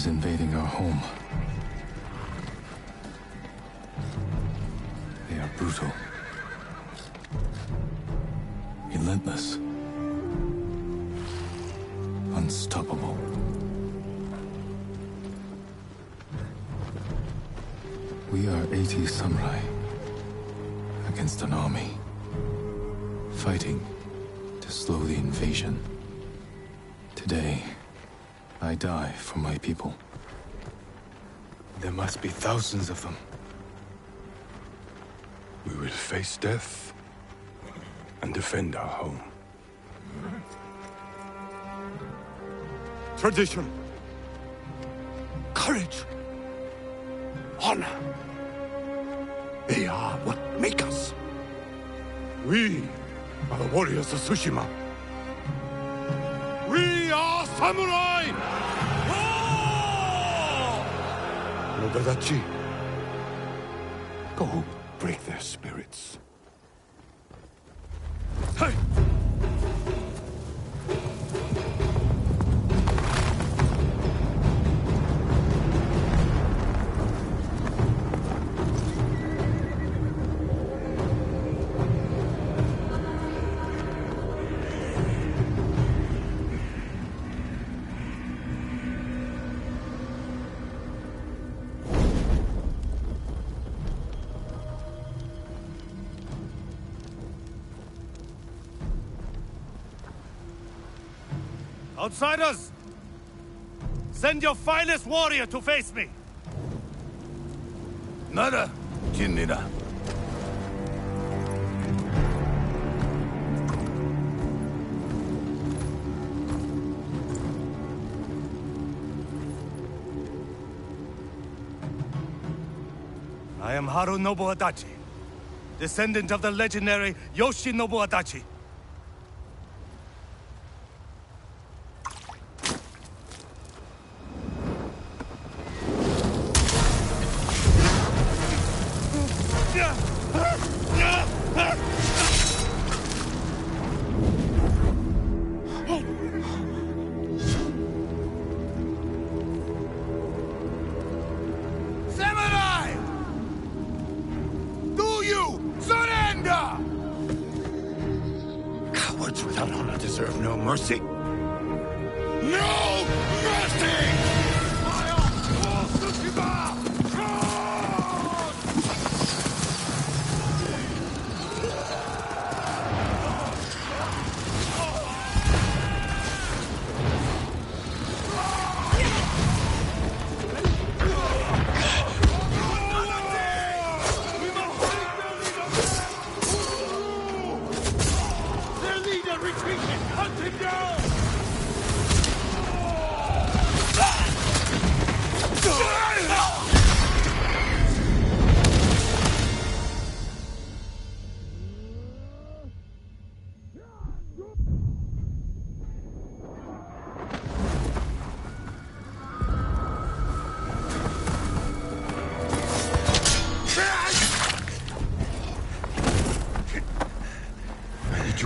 is invading our home. They are brutal. Relentless. Unstoppable. We are 80 samurai against an army, fighting to slow the invasion. Today, I die for my people. There must be thousands of them. We will face death and defend our home. Tradition, courage, honor. They are what make us. We are the warriors of Tsushima. We are samurai! Nobadachi, go break their spirits. Hey! Outsiders! Send your finest warrior to face me! Nada, Jinnida. I am Harunobu Adachi, descendant of the legendary Yoshinobu Adachi. Samurai! Do you surrender? Cowards without honor deserve no mercy. No mercy! Fire for Tsushima!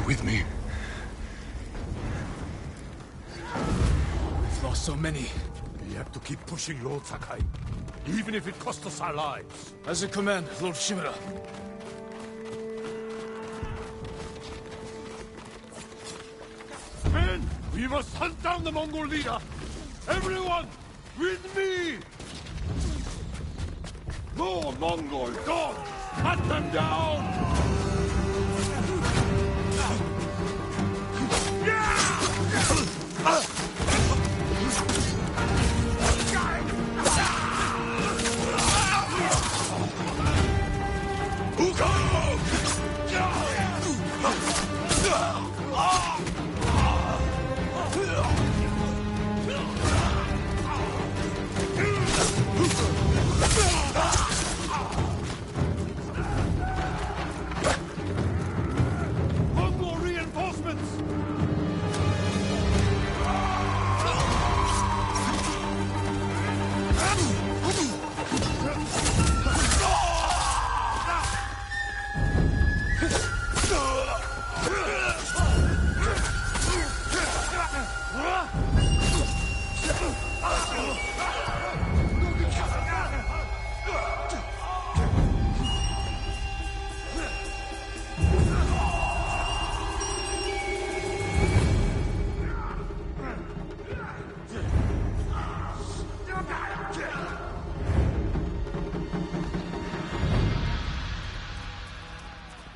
With me. We've lost so many. We have to keep pushing, Lord Sakai, even if it costs us our lives. As a command, Lord Shimura. Men, we must hunt down the Mongol leader. Everyone, with me! No Mongol dogs! Hunt them down!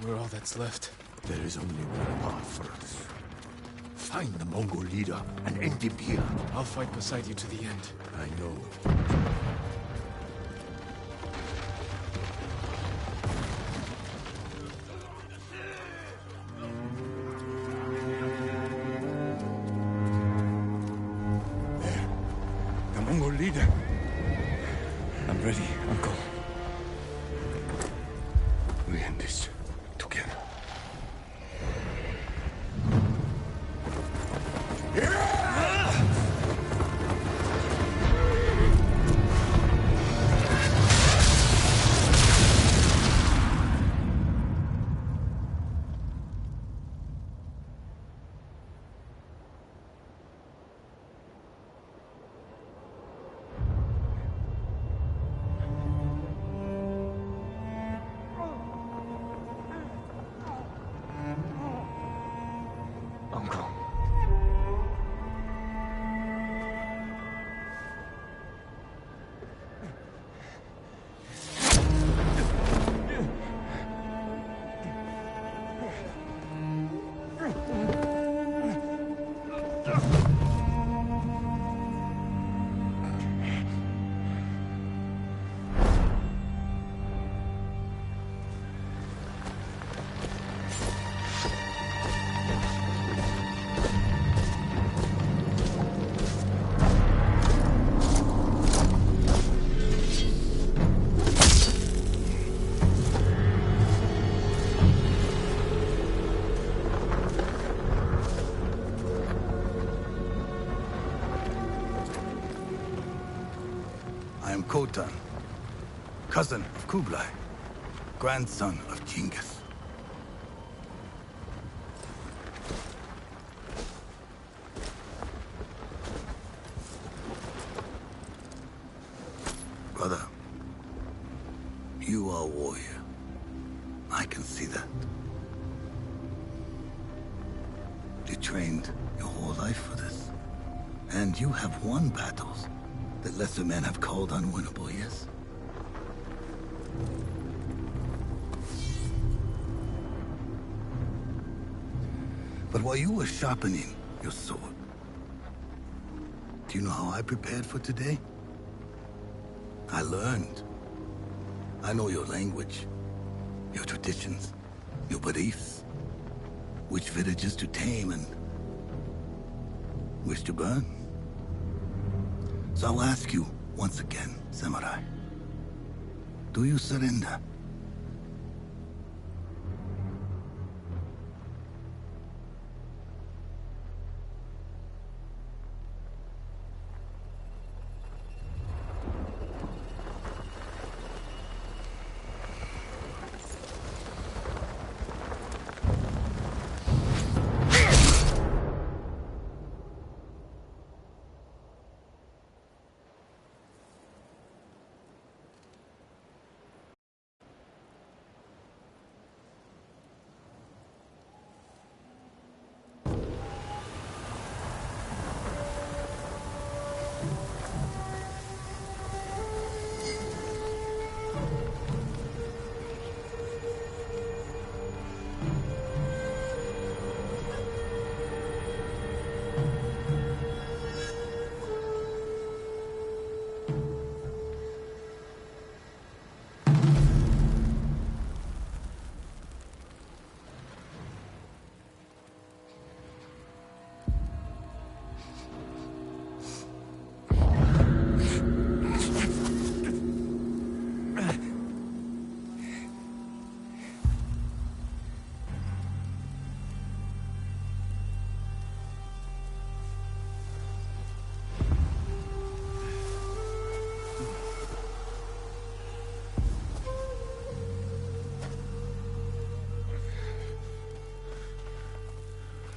We're all that's left. There is only one path for us. Find the Mongol leader and end him here. I'll fight beside you to the end. I know. There. The Mongol leader. I'm ready, Uncle. We end this together. Uncle. I am Khotan, cousin of Kublai, grandson of Genghis. Brother, you are a warrior. I can see that. You trained your whole life for this. And you have won battles that lesser men have called unwinnable, yes? But while you were sharpening your sword, do you know how I prepared for today? I learned. I know your language, your traditions, your beliefs, which villages to tame and which to burn. So I'll ask you once again, Samurai. Do you surrender?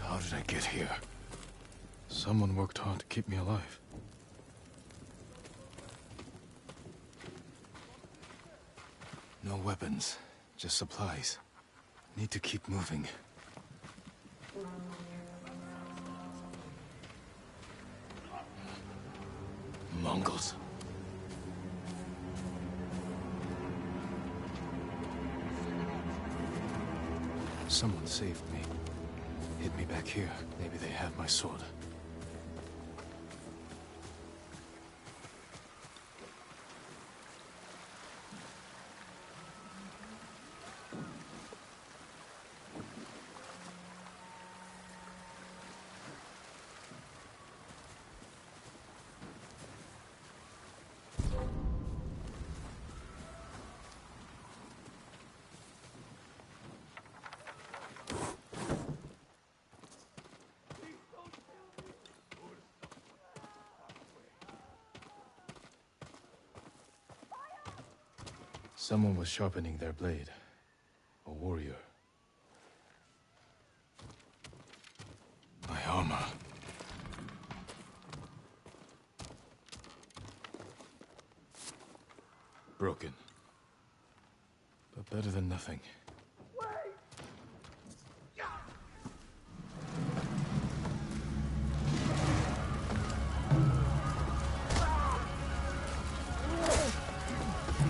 How did I get here? Someone worked hard to keep me alive. No weapons, just supplies. Need to keep moving. Mongols. Someone saved me. Hid me back here. Maybe they have my sword. Someone was sharpening their blade. A warrior. My armor. Broken. But better than nothing.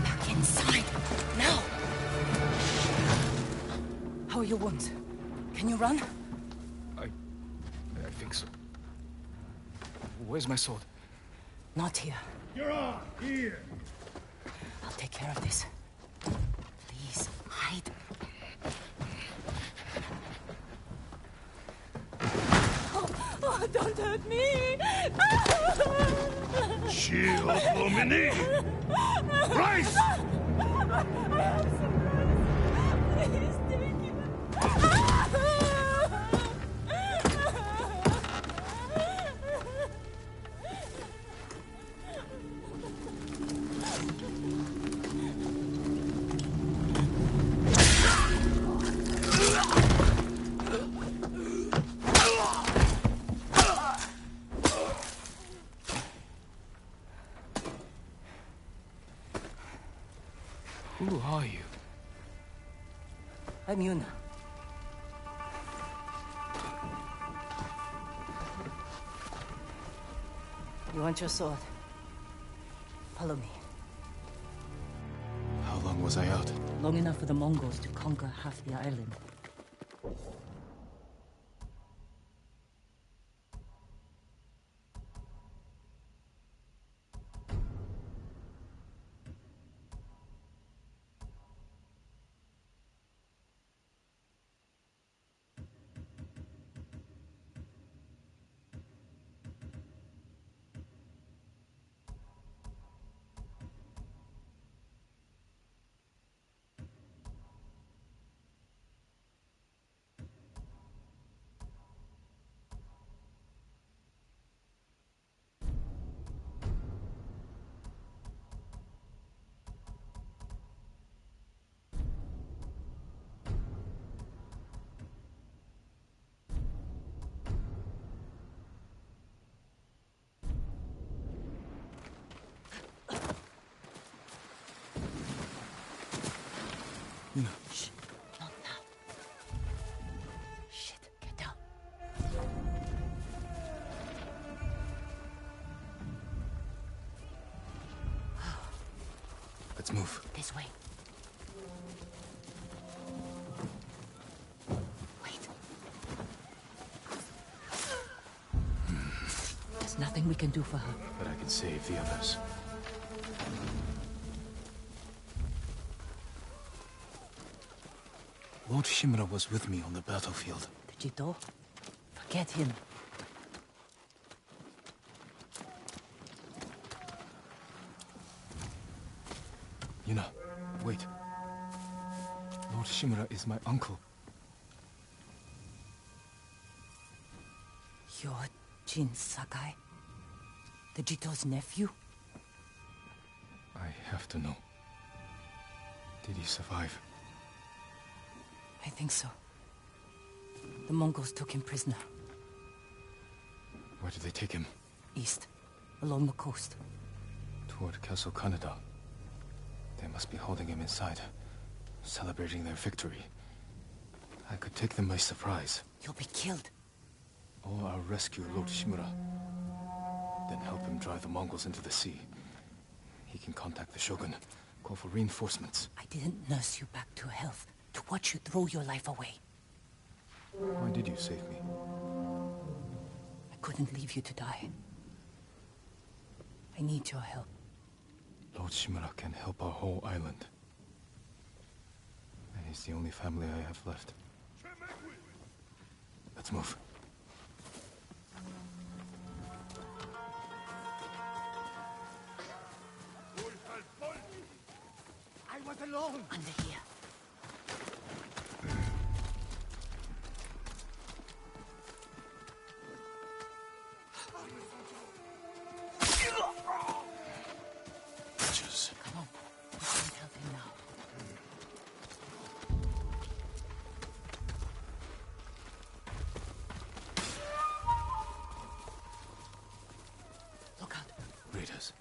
Back inside. Now! How are your wounds? Can you run? I think so. Where's my sword? Not here. You're on! Here! I'll take care of this. Please, hide. Oh, don't hurt me! Shield Lumini! Rise! Please take it. Who are you? I'm Yuna. You want your sword? Follow me. How long was I out? Long enough for the Mongols to conquer half the island. Yuna. Shh, not now. Shit, get down. Let's move. This way. Wait. There's nothing we can do for her. But I can save the others. Lord Shimura was with me on the battlefield. The Jito? Forget him. Yuna, wait. Lord Shimura is my uncle. You're Jin Sakai? The Jito's nephew? I have to know. Did he survive? I think so. The Mongols took him prisoner. Where did they take him? East, along the coast. Toward Castle Kaneda. They must be holding him inside, celebrating their victory. I could take them by surprise. You'll be killed. Or I'll rescue Lord Shimura. Then help him drive the Mongols into the sea. He can contact the Shogun, call for reinforcements. I didn't nurse you back to health, to watch you throw your life away. Why did you save me? I couldn't leave you to die. I need your help. Lord Shimura can help our whole island. And he's the only family I have left. Let's move. I was alone! Under here. Bitches. Come on. We can't help him now. Look out. Raiders.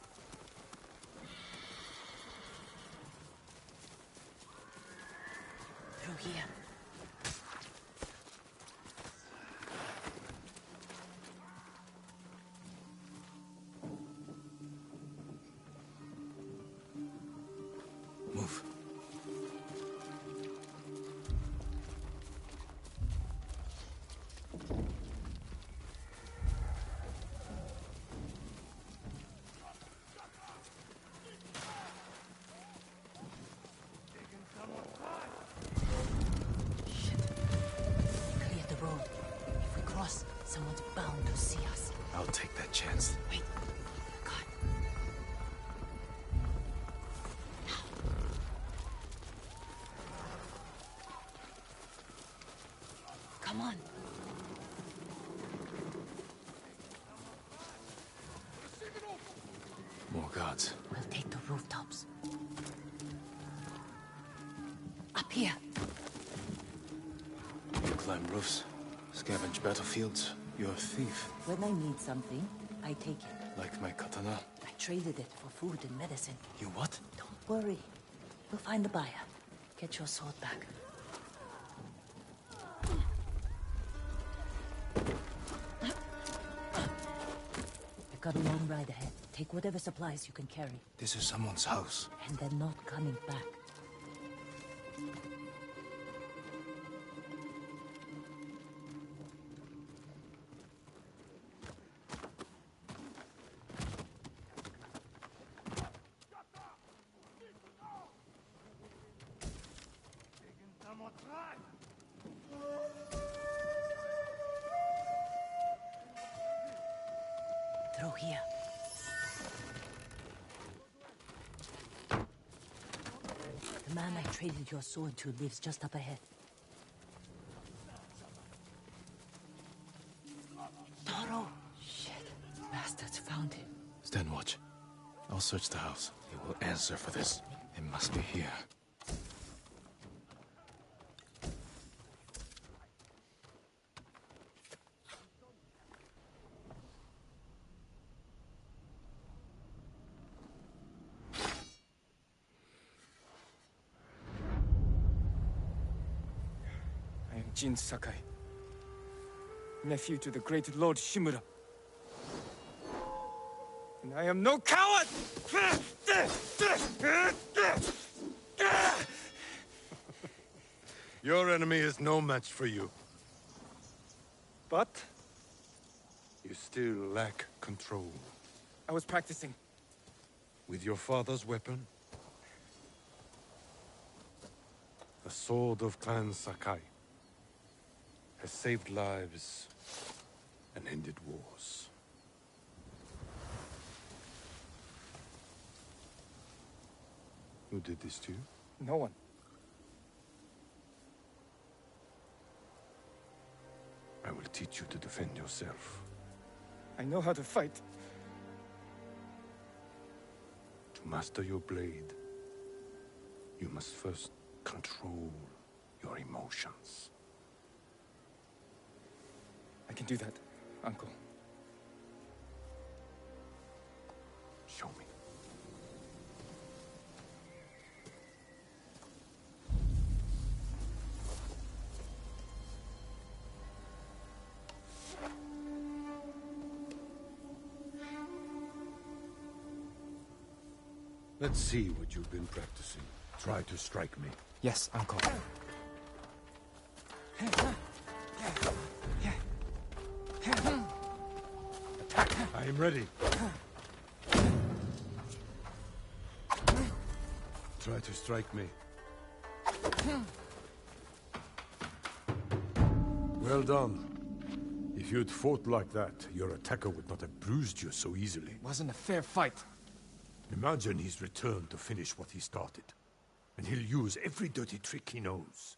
Through here. Move. Shit. They cleared the road. If we cross, someone's bound to see us. I'll take that chance. Wait. God. Come on. More guards. We'll take the rooftops. Up here. You climb roofs, scavenge battlefields. You're a thief. When I need something, I take it. Like my katana. I traded it for food and medicine. You what? Don't worry. We'll find the buyer. Get your sword back. We've got a long ride ahead. Take whatever supplies you can carry. This is someone's house. And they're not coming back. Through here. The man I traded your sword to lives just up ahead. Toro! Shit. Bastards found him. Stand watch. I'll search the house. They will answer for this. It must be here. I am Jin Sakai, nephew to the great Lord Shimura. And I am no coward! Your enemy is no match for you. But You still lack control. I was practicing. With your father's weapon? The sword of Clan Sakai has saved lives and ended wars. Who did this to you? No one. I will teach you to defend yourself. I know how to fight. To master your blade, you must first control your emotions. I can do that, Uncle. Show me. Let's see what you've been practicing. Try to strike me. Yes, Uncle. I am ready. Try to strike me. Well done. If you'd fought like that, your attacker would not have bruised you so easily. It wasn't a fair fight. Imagine he's returned to finish what he started. And he'll use every dirty trick he knows.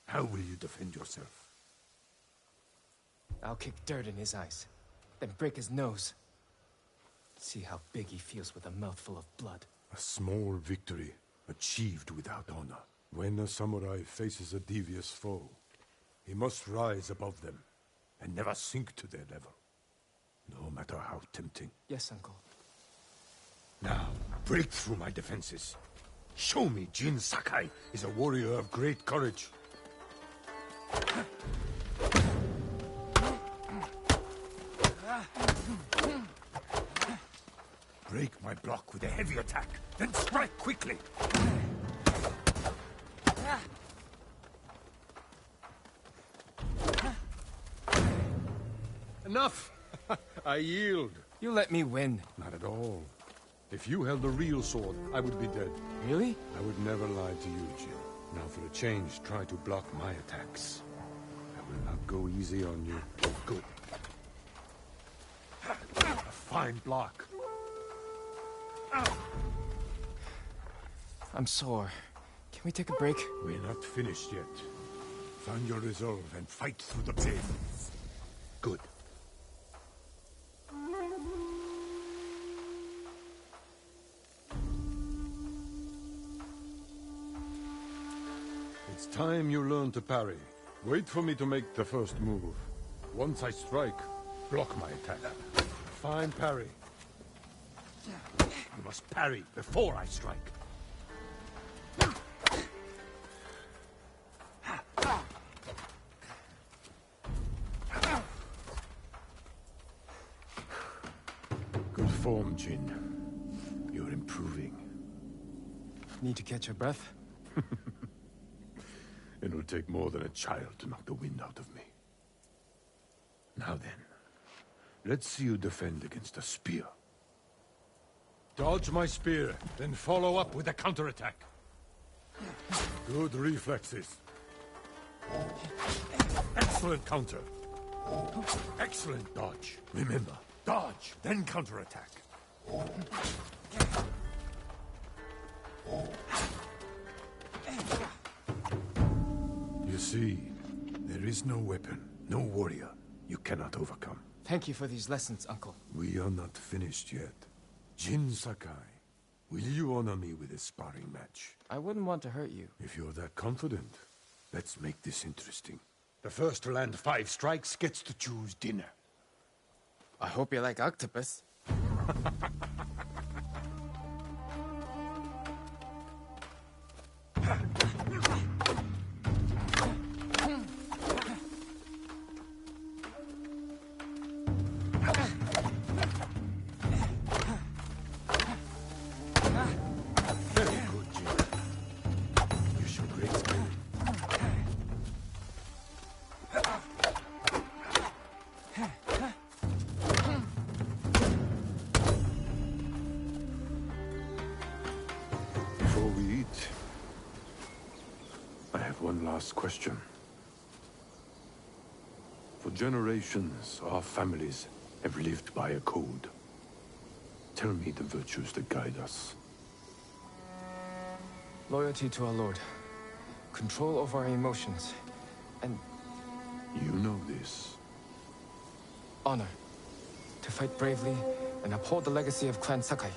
How will you defend yourself? I'll kick dirt in his eyes, then break his nose. See how big he feels with a mouthful of blood. A small victory, achieved without honor. When a samurai faces a devious foe, he must rise above them, and never sink to their level. No matter how tempting. Yes, Uncle. Now, break through my defenses. Show me Jin Sakai is a warrior of great courage. Break my block with a heavy attack, then strike quickly. Enough! I yield. You let me win. Not at all. If you held the real sword, I would be dead. Really? I would never lie to you, Jin. Now for a change, try to block my attacks. I will not go easy on you. Good. A fine block. I'm sore. Can we take a break? We're not finished yet. Find your resolve and fight through the pain. Good. It's time you learn to parry. Wait for me to make the first move. Once I strike, block my attack. Fine parry. You must parry before I strike. Good form, Jin. You're improving. Need to catch your breath? It'll take more than a child to knock the wind out of me. Now then, let's see you defend against a spear. Dodge my spear, then follow up with a counterattack. Good reflexes. Excellent counter. Excellent dodge. Remember, dodge, then counterattack. You see, there is no weapon, no warrior you cannot overcome. Thank you for these lessons, Uncle. We are not finished yet. Jin Sakai, will you honor me with a sparring match? I wouldn't want to hurt you. If you're that confident, let's make this interesting. The first to land 5 strikes gets to choose dinner. I hope you like octopus. Very good, Jin. You show great skill. Before we eat, I have one last question. For generations, our families have lived by a code. Tell me the virtues that guide us. Loyalty to our Lord. Control over our emotions. And You know this. honor. To fight bravely and uphold the legacy of Clan Sakai.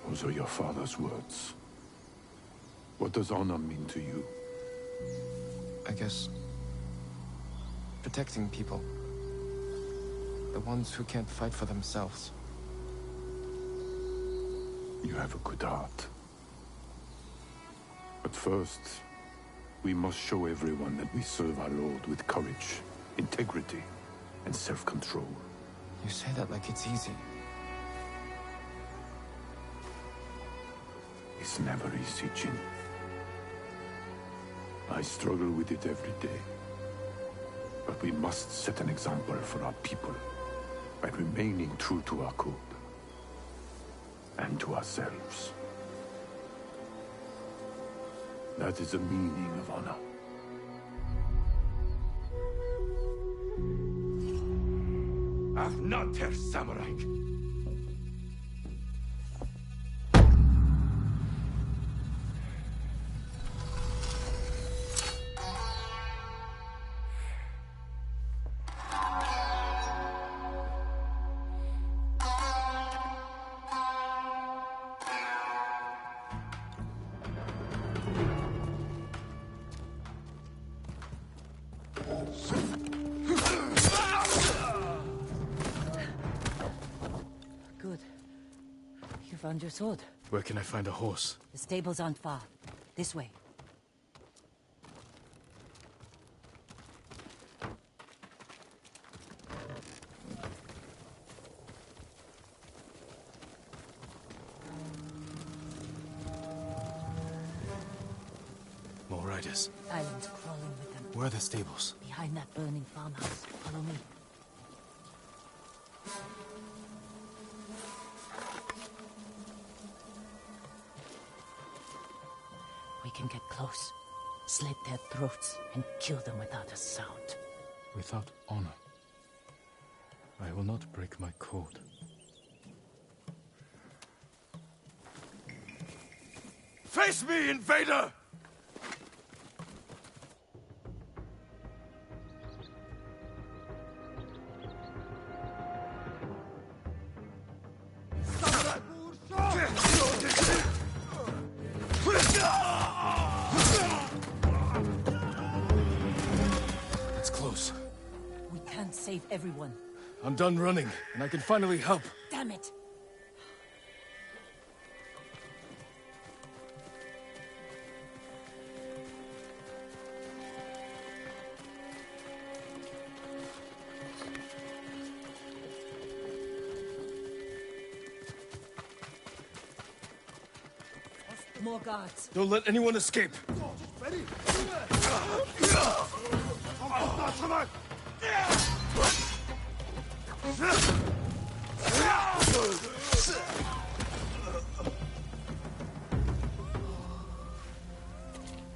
Those are your father's words. What does honor mean to you? I guess... protecting people. The ones who can't fight for themselves. You have a good heart. But first, we must show everyone that we serve our Lord with courage, integrity, and self-control. You say that like it's easy. It's never easy, Jin. I struggle with it every day. But we must set an example for our people by remaining true to our code. And to ourselves. That is the meaning of honor. Ach, not Herr Samurai! Good. You found your sword. Where can I find a horse? The stables aren't far. This way. More riders. Island's crawling with them. Where are the stables? Behind that burning farmhouse. Follow me. We can get close, slit their throats, and kill them without a sound. Without honor. I will not break my code. Face me, invader! It's close. We can't save everyone. I'm done running, and I can finally help. Damn it! More guards. Don't let anyone escape.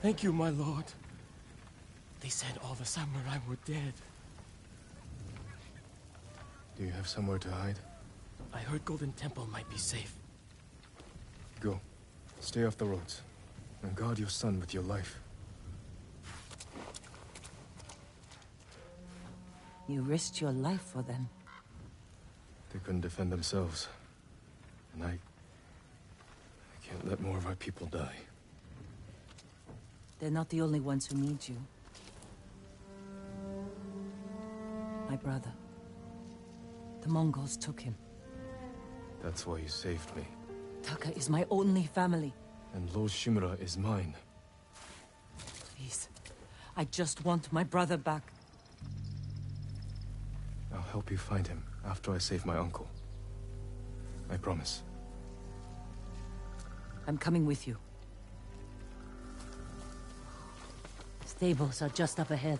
Thank you, my lord. They said all the samurai were dead. Do you have somewhere to hide? I heard Golden Temple might be safe. Go. Stay off the roads. And guard your son with your life. You risked your life for them. They couldn't defend themselves. And I can't let more of our people die. They're not the only ones who need you. My brother. The Mongols took him. That's why you saved me. Taka is my only family. And Lord Shimura is mine. Please. I just want my brother back. I'll help you find him after I save my uncle. I promise. I'm coming with you. Stables are just up ahead.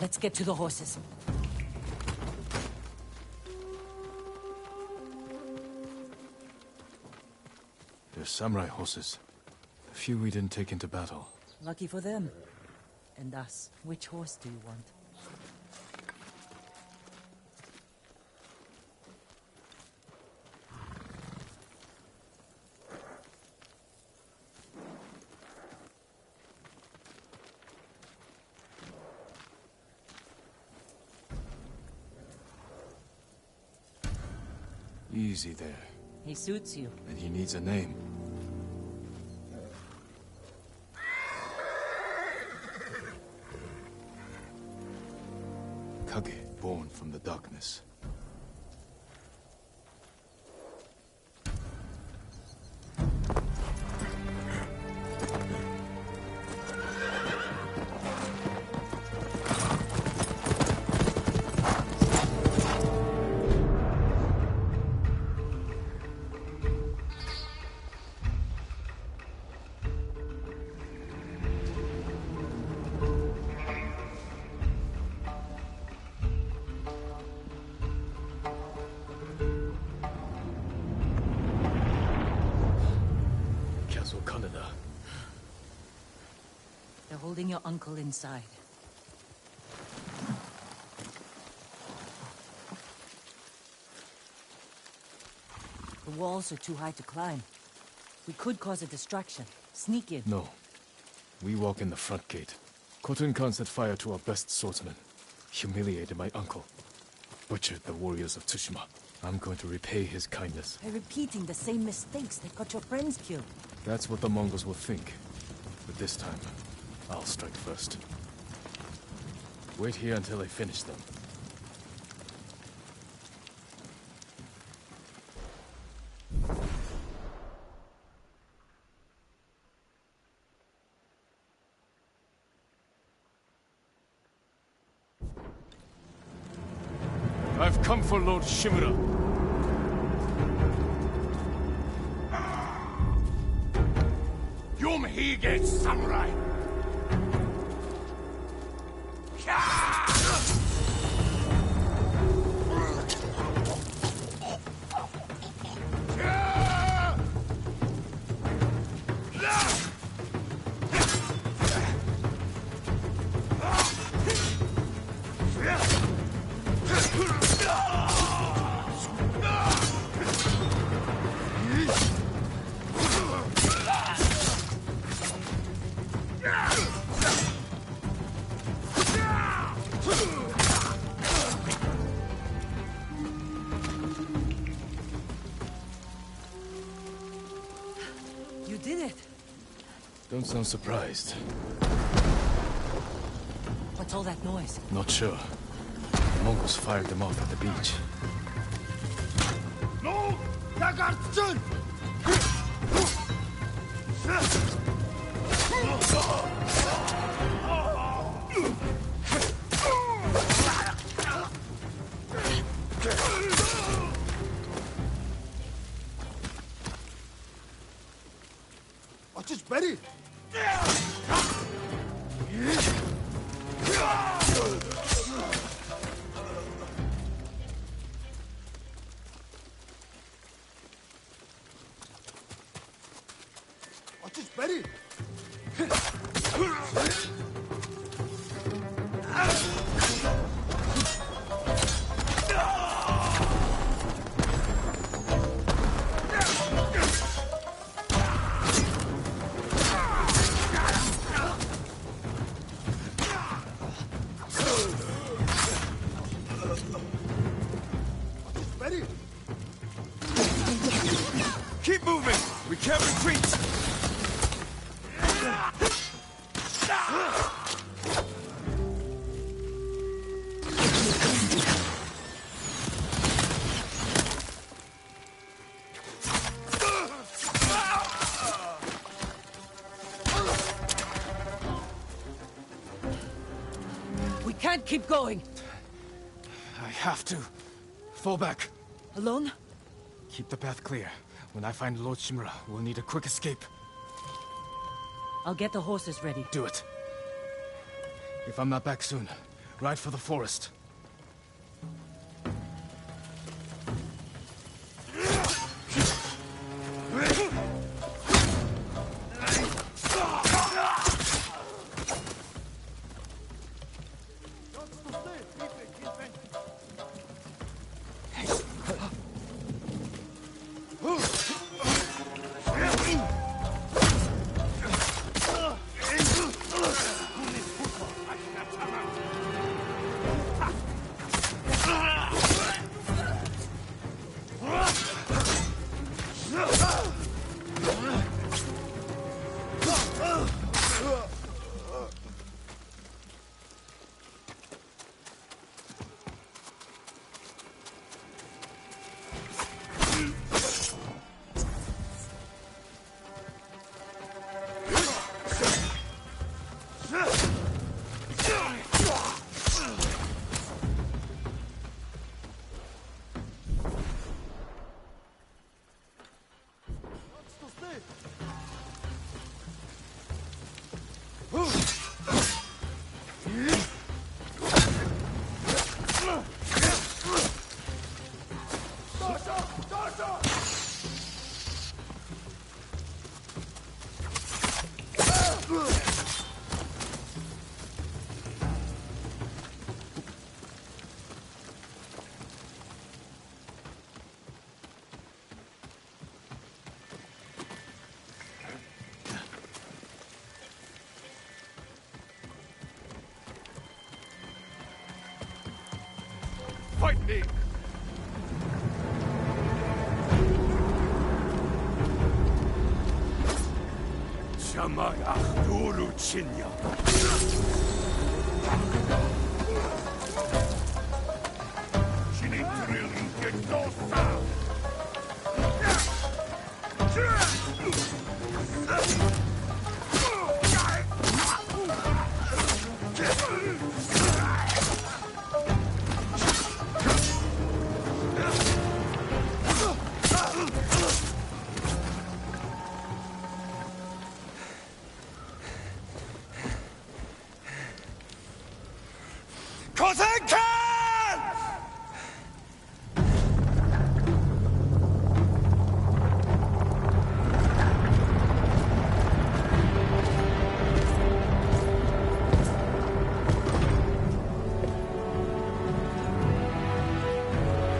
Let's get to the horses. They're samurai horses. The few we didn't take into battle. Lucky for them. And us. Which horse do you want? Easy there. He suits you. And he needs a name. Kage, born from the darkness. They're holding your uncle inside. The walls are too high to climb. We could cause a distraction. Sneak in. No. We walk in the front gate. Khotun Khan set fire to our best swordsman. Humiliated my uncle. Butchered the warriors of Tsushima. I'm going to repay his kindness. By repeating the same mistakes that got your friends killed. That's what the Mongols will think. But this time, I'll strike first. Wait here until I finish them. I've come for Lord Shimura. Yum Hige, samurai! You did it! Don't sound surprised. What's all that noise? Not sure. The Mongols fired them off at the beach. No! Dagartsun! Just ready. Just ready. Keep moving! We can't retreat! We can't keep going! I have to. Fall back. Alone? Keep the path clear. When I find Lord Shimura, we'll need a quick escape. I'll get the horses ready. Do it. If I'm not back soon, ride for the forest. fight me! Shamaya Duru Chinya.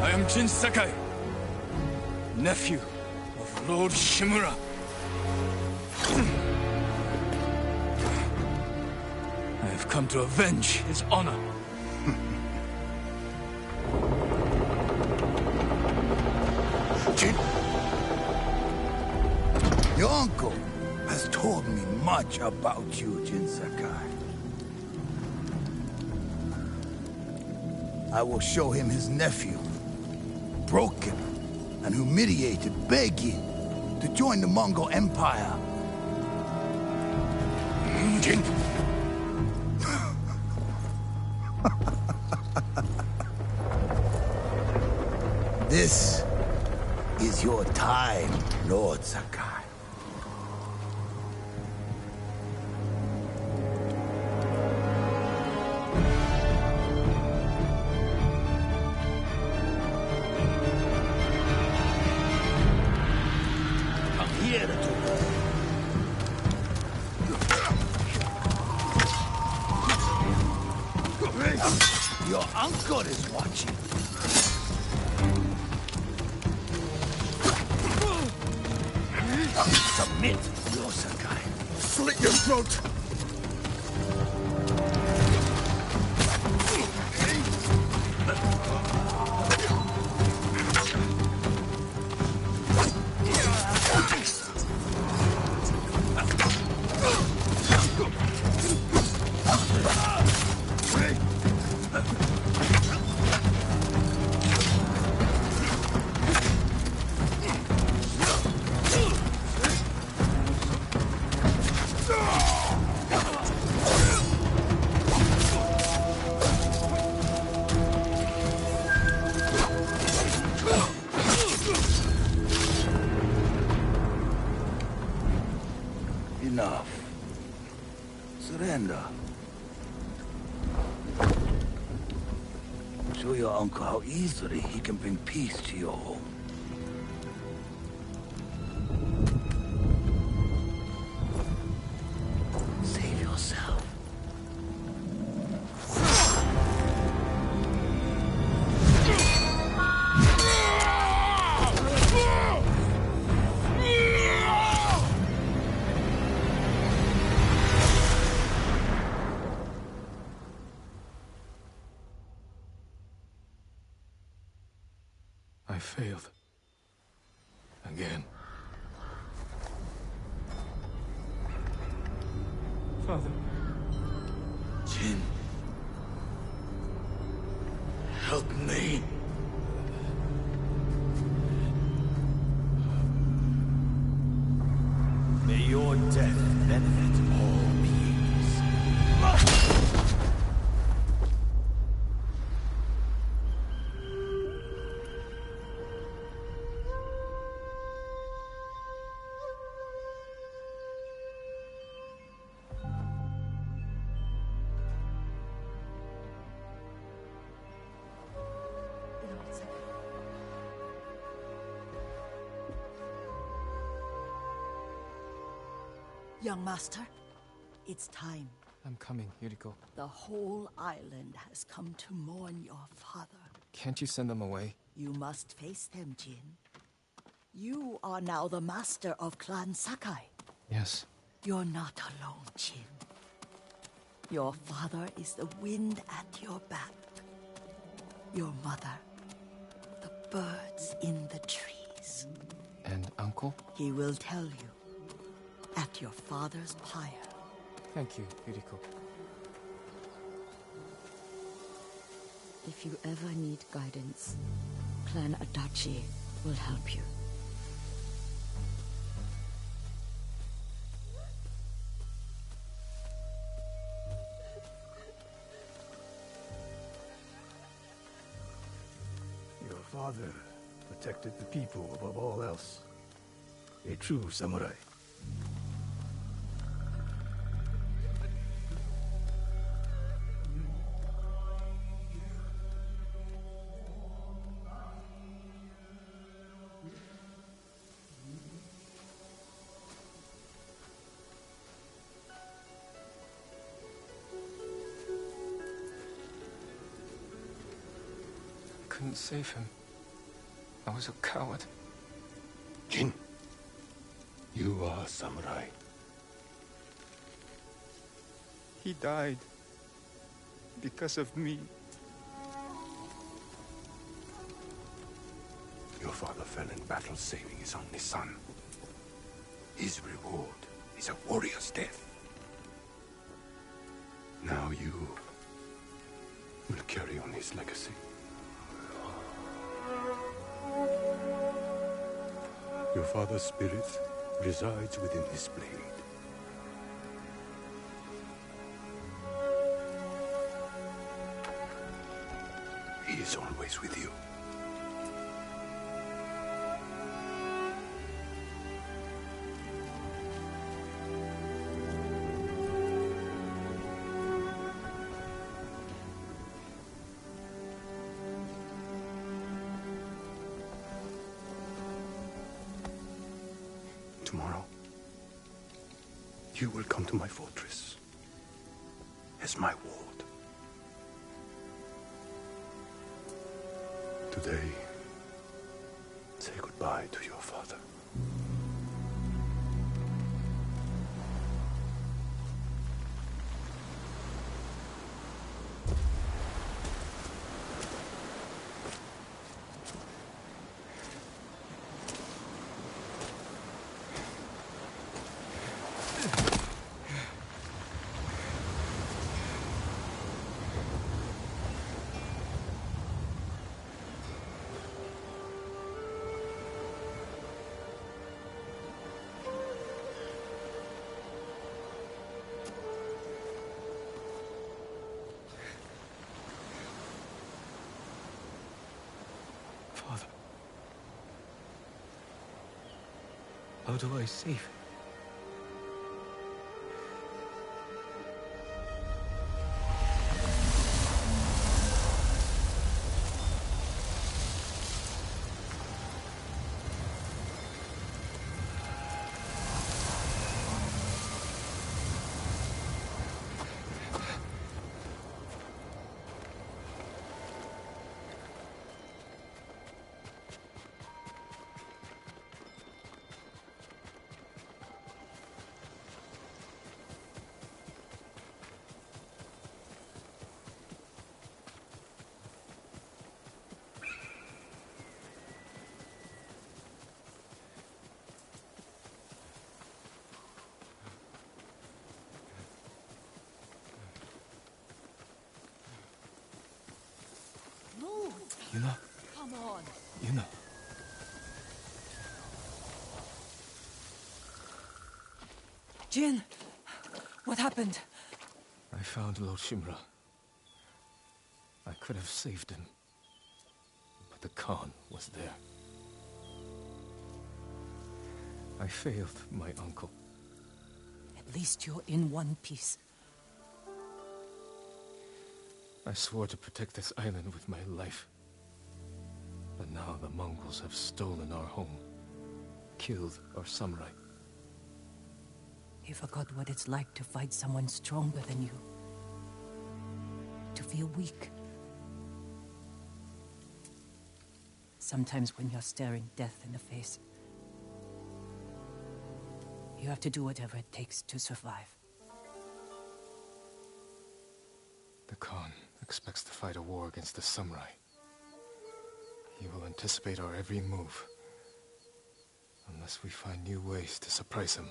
I am Jin Sakai, nephew of Lord Shimura. I have come to avenge his honor. Jin, your uncle has told me much about you, Jin Sakai. I will show him his nephew, broken and humiliated, begging to join the Mongol Empire. Jin! This is your time, Lord Sakai. Your uncle is watching. Submit, Lord Sakai. Slit your throat! Enough. Surrender. Show your uncle how easily he can bring peace to your home. Save yourself. I failed. Again. Father. Jin. Help me. May your death benefit all beings. Young master, it's time. I'm coming, Yuriko. The whole island has come to mourn your father. Can't you send them away? You must face them, Jin. You are now the master of Clan Sakai. Yes. You're not alone, Jin. Your father is the wind at your back. your mother, the birds in the trees. And Uncle? He will tell you at your father's pyre. Thank you, Yuriko. If you ever need guidance, Clan Adachi will help you. Your father protected the people above all else. A true samurai. Couldn't save him. I was a coward. Jin, you are a samurai. He died because of me. Your father fell in battle saving his only son. His reward is a warrior's death. Now you will carry on his legacy. Your father's spirit resides within this blade. He is always with you. Tomorrow, you will come to my fortress as my ward. Today, say goodbye to your father. Father. How do I save him? Yuna. Come on. Yuna. Jin! What happened? I found Lord Shimura. I could have saved him. But the Khan was there. I failed my uncle. At least you're in one piece. I swore to protect this island with my life. But now the Mongols have stolen our home. Killed our samurai. You forgot what it's like to fight someone stronger than you. To feel weak. Sometimes when you're staring death in the face, you have to do whatever it takes to survive. The Khan expects to fight a war against the samurai. He will anticipate our every move. Unless we find new ways to surprise him.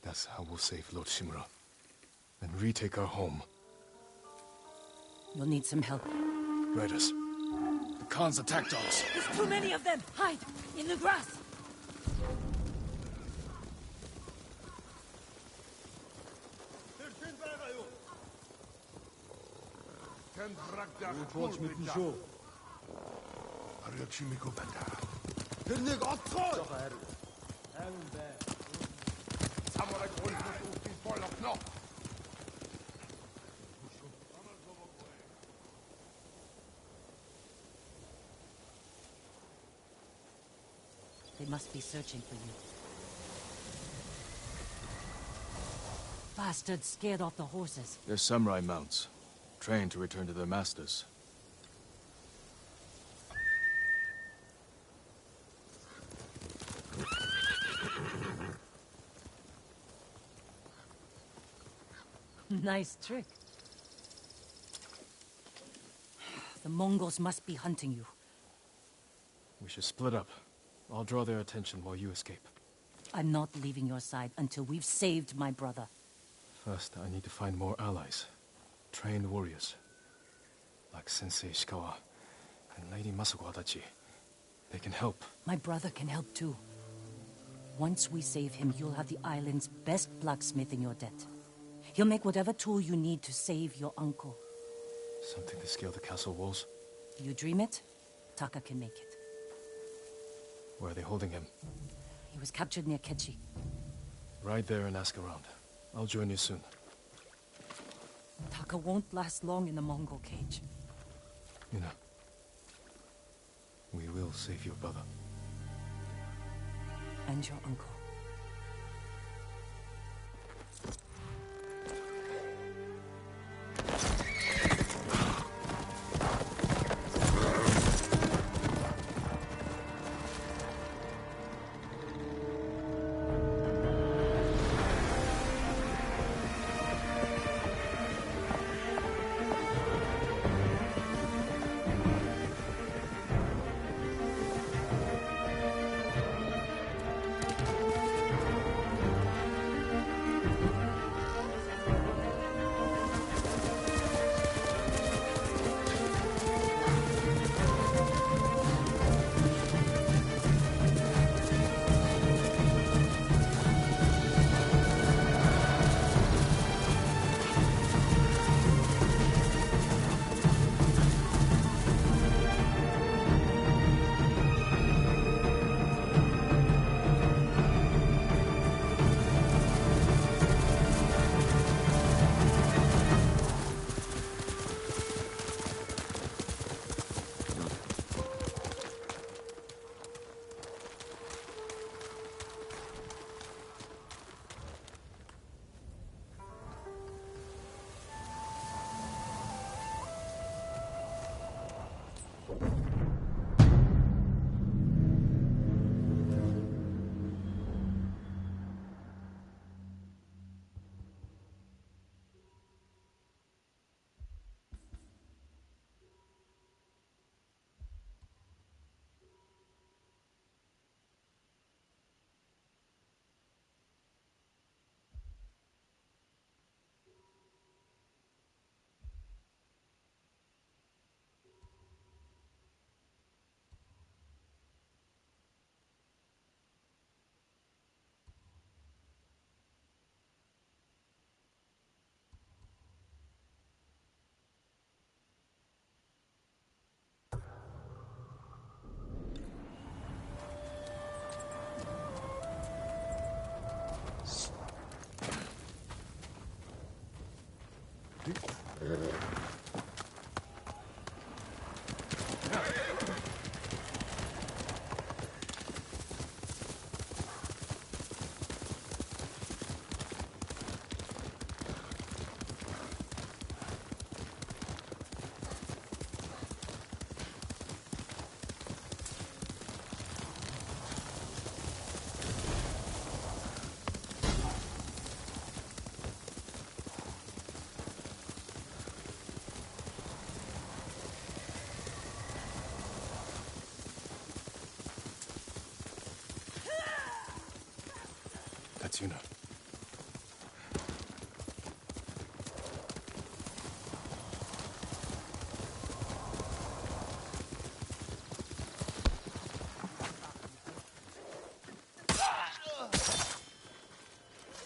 That's how we'll save Lord Shimura. And retake our home. You'll need some help. Riders. The Khan's attack dogs. There's too many of them! Hide! In the grass! They must be searching for you. Bastards scared off the horses. They're samurai mounts, trained to return to their masters. Nice trick. The Mongols must be hunting you. We should split up. I'll draw their attention while you escape. I'm not leaving your side until we've saved my brother. First, I need to find more allies. Trained warriors. Like Sensei Ishikawa and Lady Masako Adachi. They can help. My brother can help too. Once we save him, you'll have the island's best blacksmith in your debt. He'll make whatever tool you need to save your uncle. Something to scale the castle walls? You dream it, Taka can make it. Where are they holding him? He was captured near Kechi. Ride there and ask around. I'll join you soon. Taka won't last long in the Mongol cage. Mina, we will save your brother. And your uncle. Katsuna.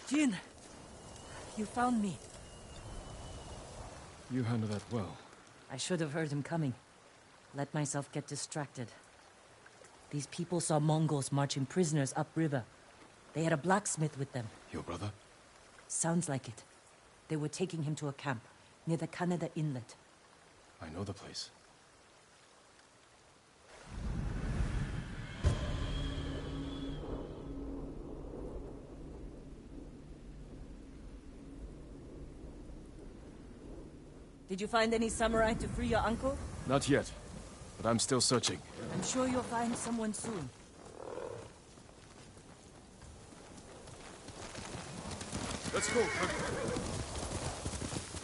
Jin! You found me. You handled that well. I should have heard him coming. Let myself get distracted. These people saw Mongols marching prisoners upriver. They had a blacksmith with them. Your brother? Sounds like it. They were taking him to a camp near the Kaneda Inlet. I know the place. Did you find any samurai to free your uncle? Not yet, but I'm still searching. I'm sure you'll find someone soon. Let's go.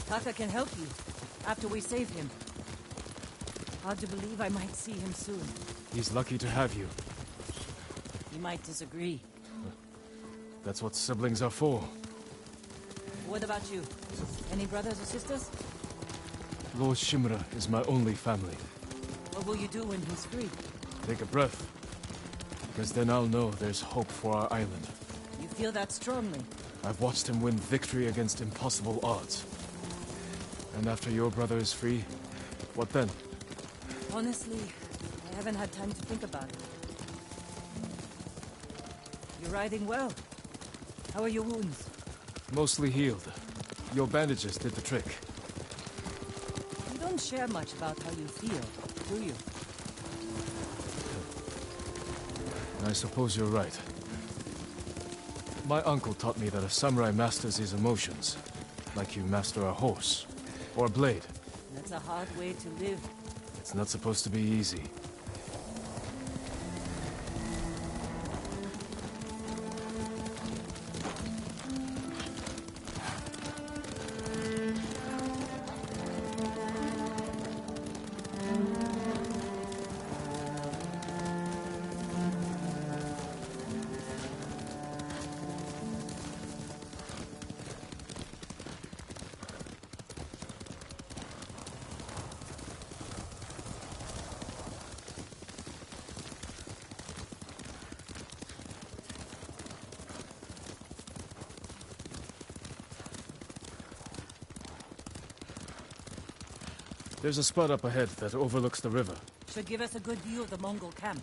Taka can help you, after we save him. Hard to believe I might see him soon. He's lucky to have you. He might disagree. That's what siblings are for. What about you? Any brothers or sisters? Lord Shimura is my only family. What will you do when he's free? Take a breath. Because then I'll know there's hope for our island. You feel that strongly? I've watched him win victory against impossible odds. And after your brother is free, what then? Honestly, I haven't had time to think about it. You're riding well. How are your wounds? Mostly healed. Your bandages did the trick. You don't share much about how you feel, do you? I suppose you're right. My uncle taught me that a samurai masters his emotions, like you master a horse, or a blade. That's a hard way to live. It's not supposed to be easy. There's a spot up ahead that overlooks the river. Should give us a good view of the Mongol camp.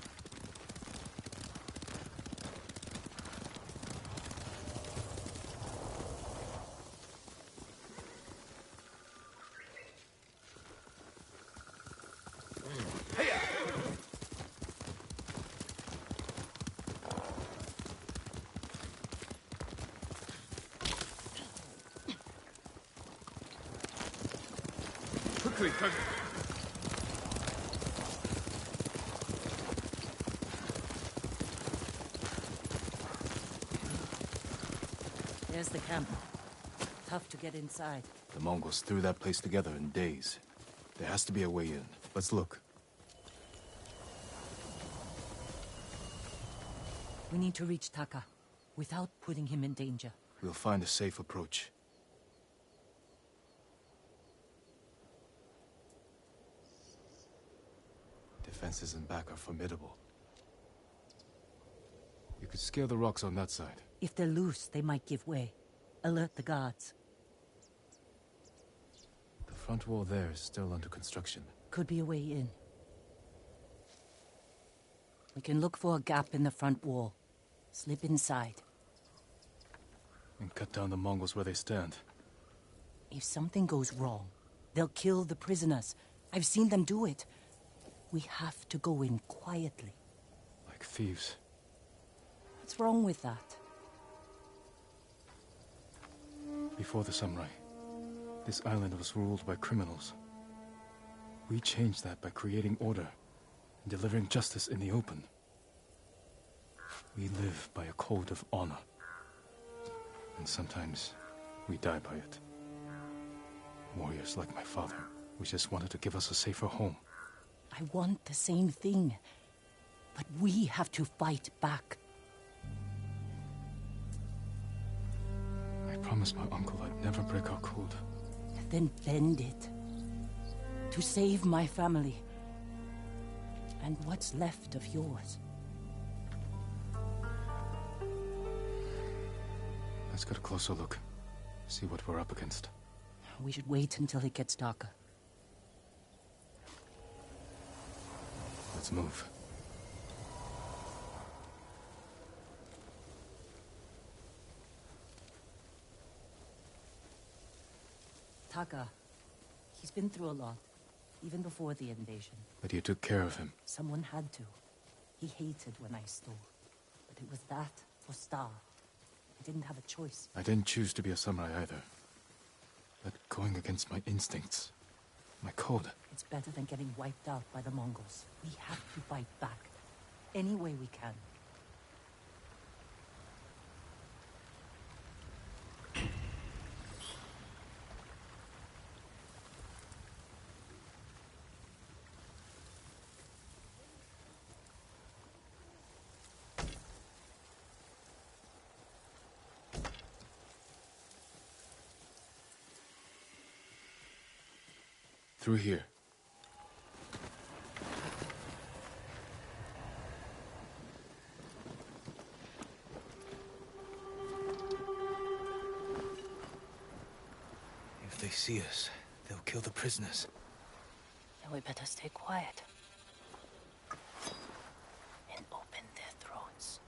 Quickly, Cousin. There's the camp. Tough to get inside. The Mongols threw that place together in days. There has to be a way in. Let's look. We need to reach Taka, without putting him in danger. We'll find a safe approach. Defenses in back are formidable. You could scale the rocks on that side. If they're loose, they might give way. Alert the guards. The front wall there is still under construction. Could be a way in. We can look for a gap in the front wall. Slip inside. And cut down the Mongols where they stand. If something goes wrong, they'll kill the prisoners. I've seen them do it. We have to go in quietly. Like thieves. What's wrong with that? Before the samurai, this island was ruled by criminals. We changed that by creating order and delivering justice in the open. We live by a code of honor. And sometimes we die by it. Warriors like my father, who just wanted to give us a safer home. I want the same thing. But we have to fight back. promised my uncle I'd never break our code. Then bend it. To save my family. And what's left of yours. Let's get a closer look. See what we're up against. We should wait until it gets darker. Let's move. Taka. He's been through a lot. Even before the invasion. But you took care of him. Someone had to. He hated when I stole. But it was that or starve. I didn't have a choice. I didn't choose to be a samurai either. But going against my instincts, my code... It's better than getting wiped out by the Mongols. We have to fight back. Any way we can. Through here. If they see us, they'll kill the prisoners. Then we better stay quiet. And open their throats.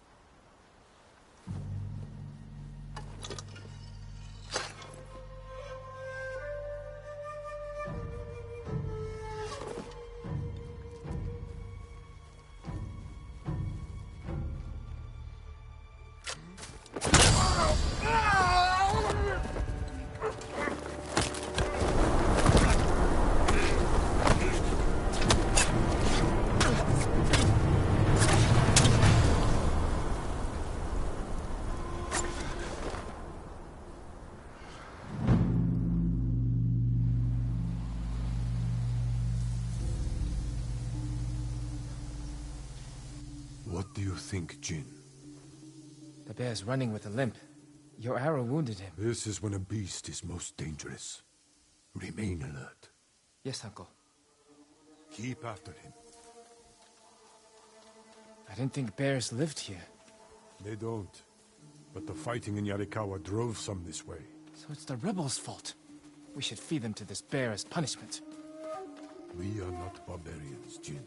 What do you think, Jin? The bear's running with a limp. Your arrow wounded him. This is when a beast is most dangerous. Remain alert. Yes, Uncle. Keep after him. I didn't think bears lived here. They don't. But the fighting in Yarikawa drove some this way. So it's the rebels' fault. We should feed them to this bear as punishment. We are not barbarians, Jin.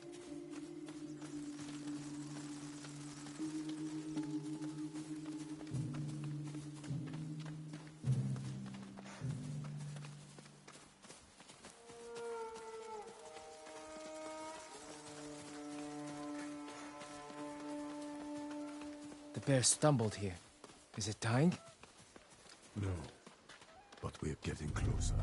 The bear stumbled here. Is it dying? No. But we're getting closer.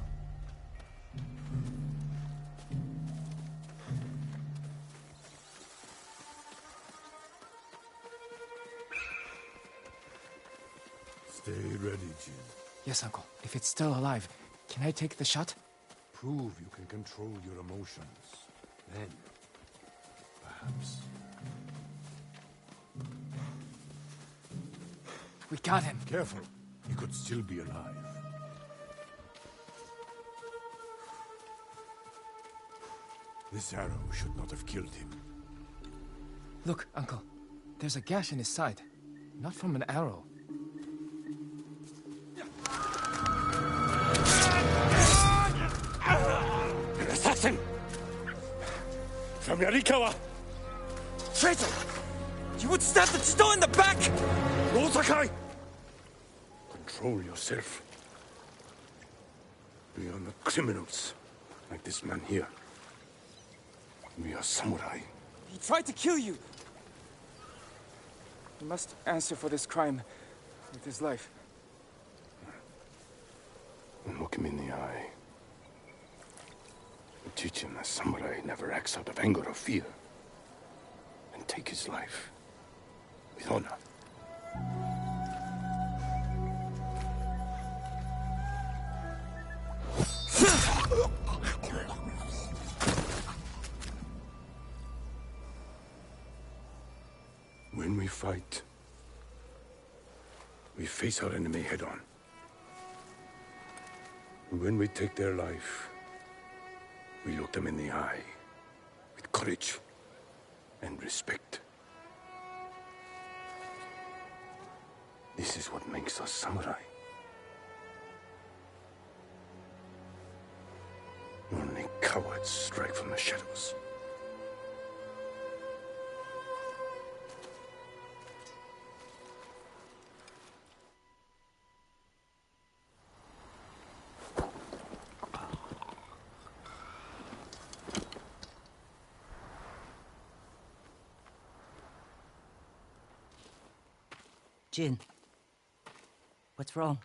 Stay ready, Jin. Yes, Uncle. If it's still alive, can I take the shot? Prove you can control your emotions. Then, perhaps. We got him. Careful. He could still be alive. This arrow should not have killed him. Look, Uncle. There's a gash in his side. Not from an arrow. An assassin! From Yarikawa! Traitor! You would stab the Chido in the back! No, Sakai! Control yourself. We are not criminals, like this man here. We are samurai. He tried to kill you! He must answer for this crime with his life. And look him in the eye. And teach him that samurai never acts out of anger or fear. And take his life with honor. When we fight, we face our enemy head on. When we take their life, we look them in the eye with courage and respect. This is what makes us samurai. Only cowards strike from the shadows. Jin, what's wrong?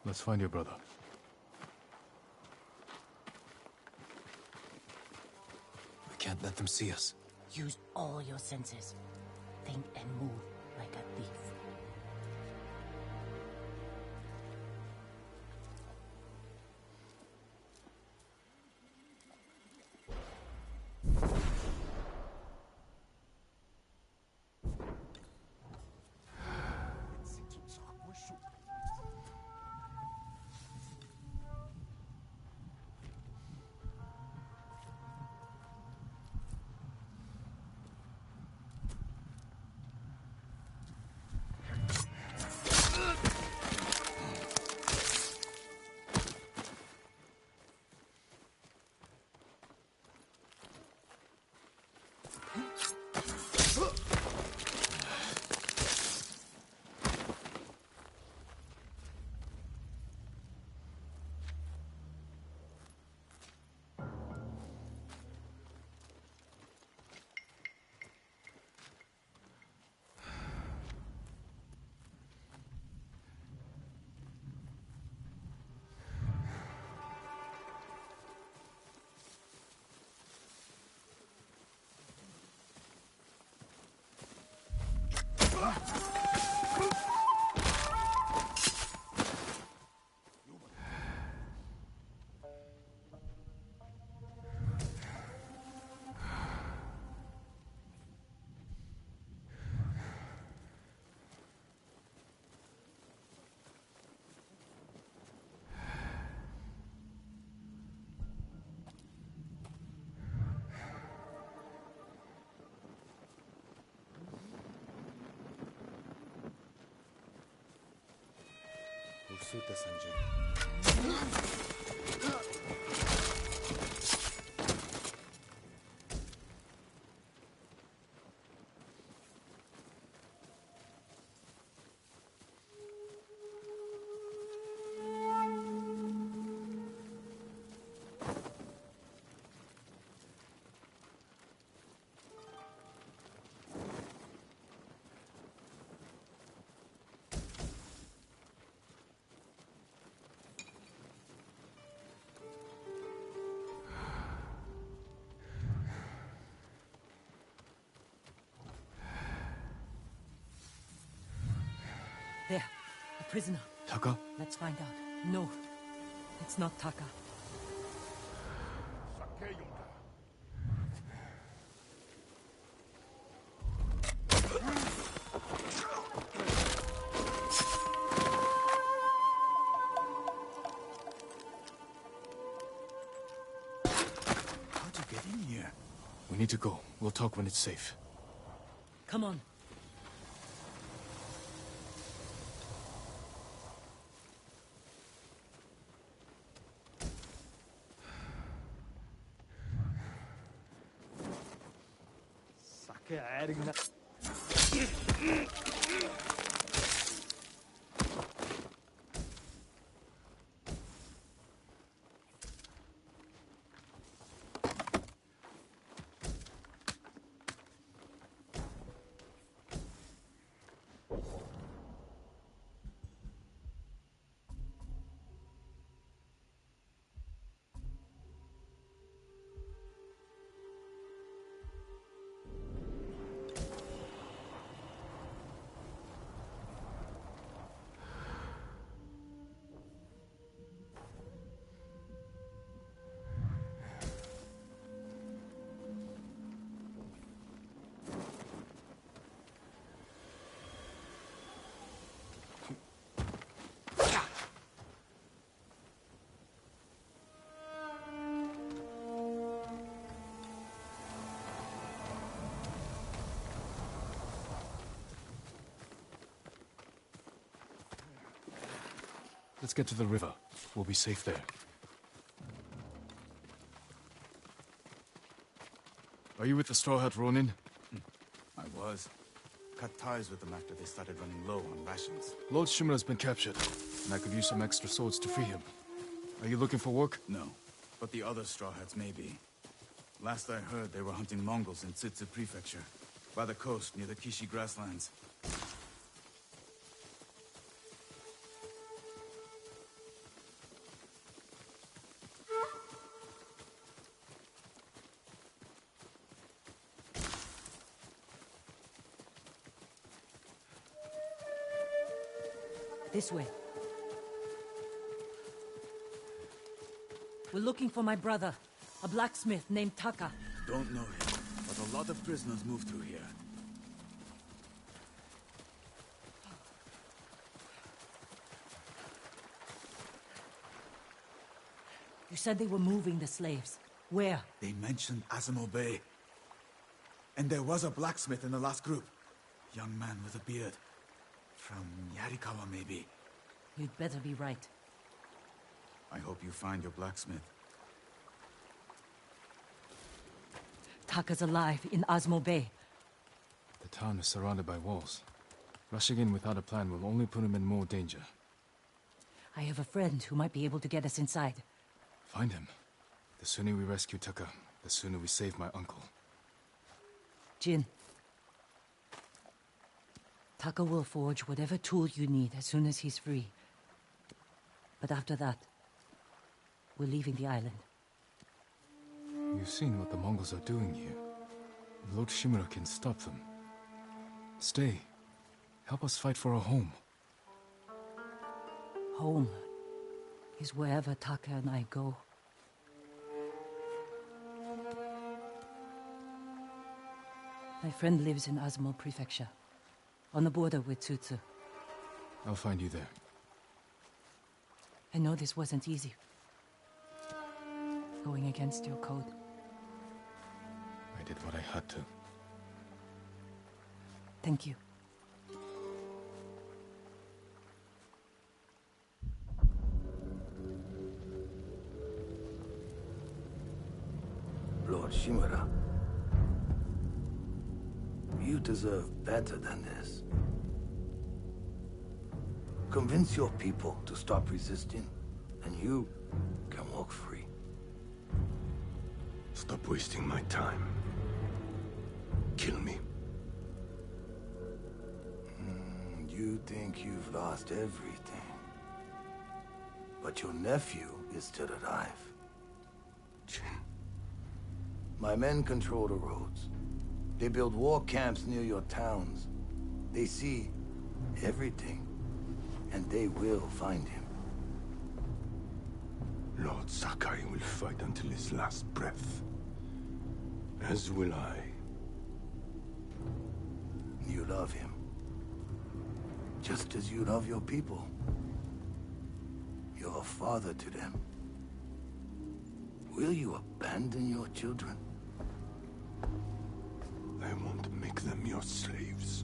Let's find your brother. We can't let them see us. Use all your senses. Think and move like a thief. Usuta Sanjay. There, a prisoner. Taka? Let's find out. No, it's not Taka. How'd you get in here? We need to go. We'll talk when it's safe. Come on. Let's get to the river. We'll be safe there. Are you with the Straw Hat Ronin? I was. Cut ties with them after they started running low on rations. Lord Shimura's been captured, and I could use some extra swords to free him. Are you looking for work? No, but the other Straw Hats may be. Last I heard, they were hunting Mongols in Tsutsu Prefecture, by the coast near the Kishi grasslands. This way. We're looking for my brother, a blacksmith named Taka. Don't know him, but a lot of prisoners move through here. You said they were moving the slaves. Where? They mentioned Azamo Bay. And there was a blacksmith in the last group. Young man with a beard. From Yarikawa, maybe. You'd better be right. I hope you find your blacksmith. Taka's alive in Azamo Bay. The town is surrounded by walls. Rushing in without a plan will only put him in more danger. I have a friend who might be able to get us inside. Find him. The sooner we rescue Taka, the sooner we save my uncle. Jin. Taka will forge whatever tool you need as soon as he's free. But after that, we're leaving the island. You've seen what the Mongols are doing here. Lord Shimura can stop them. Stay. Help us fight for a home. Home is wherever Taka and I go. My friend lives in Azamo Prefecture, on the border with Tsutsu. I'll find you there. I know this wasn't easy. Going against your code. I did what I had to. Thank you. Lord Shimura, you deserve better than this. Convince your people to stop resisting, and you can walk free. Stop wasting my time. Kill me. You think you've lost everything. But your nephew is still alive. My men control the roads. They build war camps near your towns. They see everything, and they will find him. Lord Sakai will fight until his last breath. As will I. You love him. Just as you love your people. You're a father to them. Will you abandon your children? I won't make them your slaves.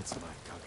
That's my Kage.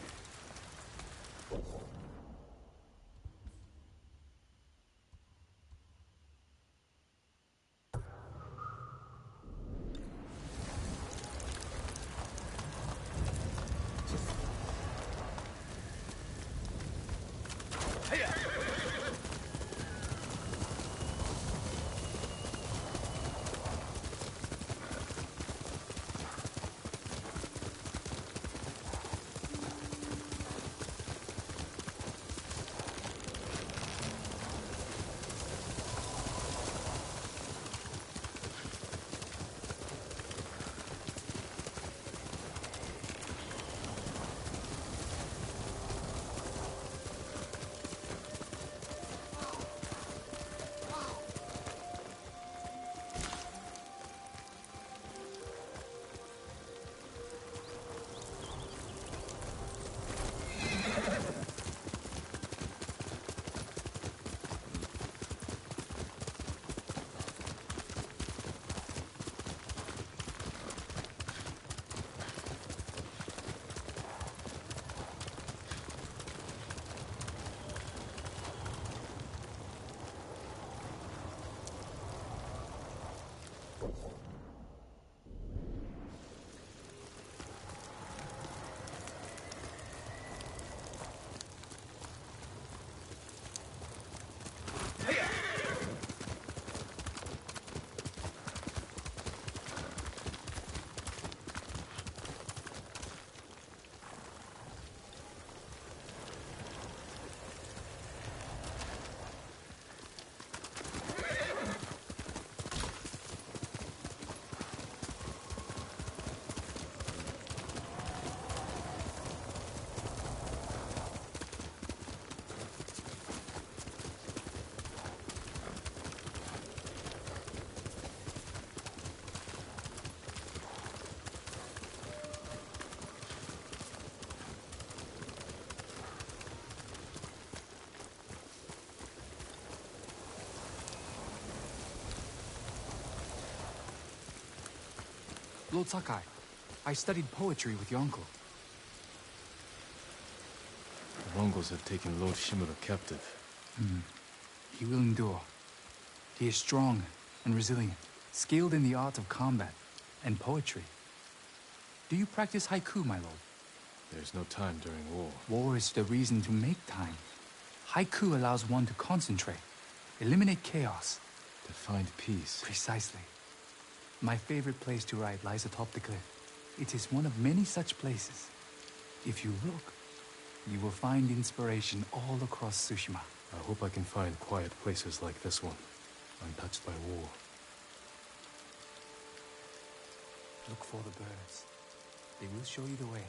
Lord Sakai, I studied poetry with your uncle. The Mongols have taken Lord Shimura captive. He will endure. He is strong and resilient, skilled in the art of combat and poetry. Do you practice haiku, my lord? There's no time during war. War is the reason to make time. Haiku allows one to concentrate, eliminate chaos. To find peace. Precisely. My favorite place to write lies atop the cliff. It is one of many such places. If you look, you will find inspiration all across Tsushima. I hope I can find quiet places like this one, untouched by war. Look for the birds. They will show you the way.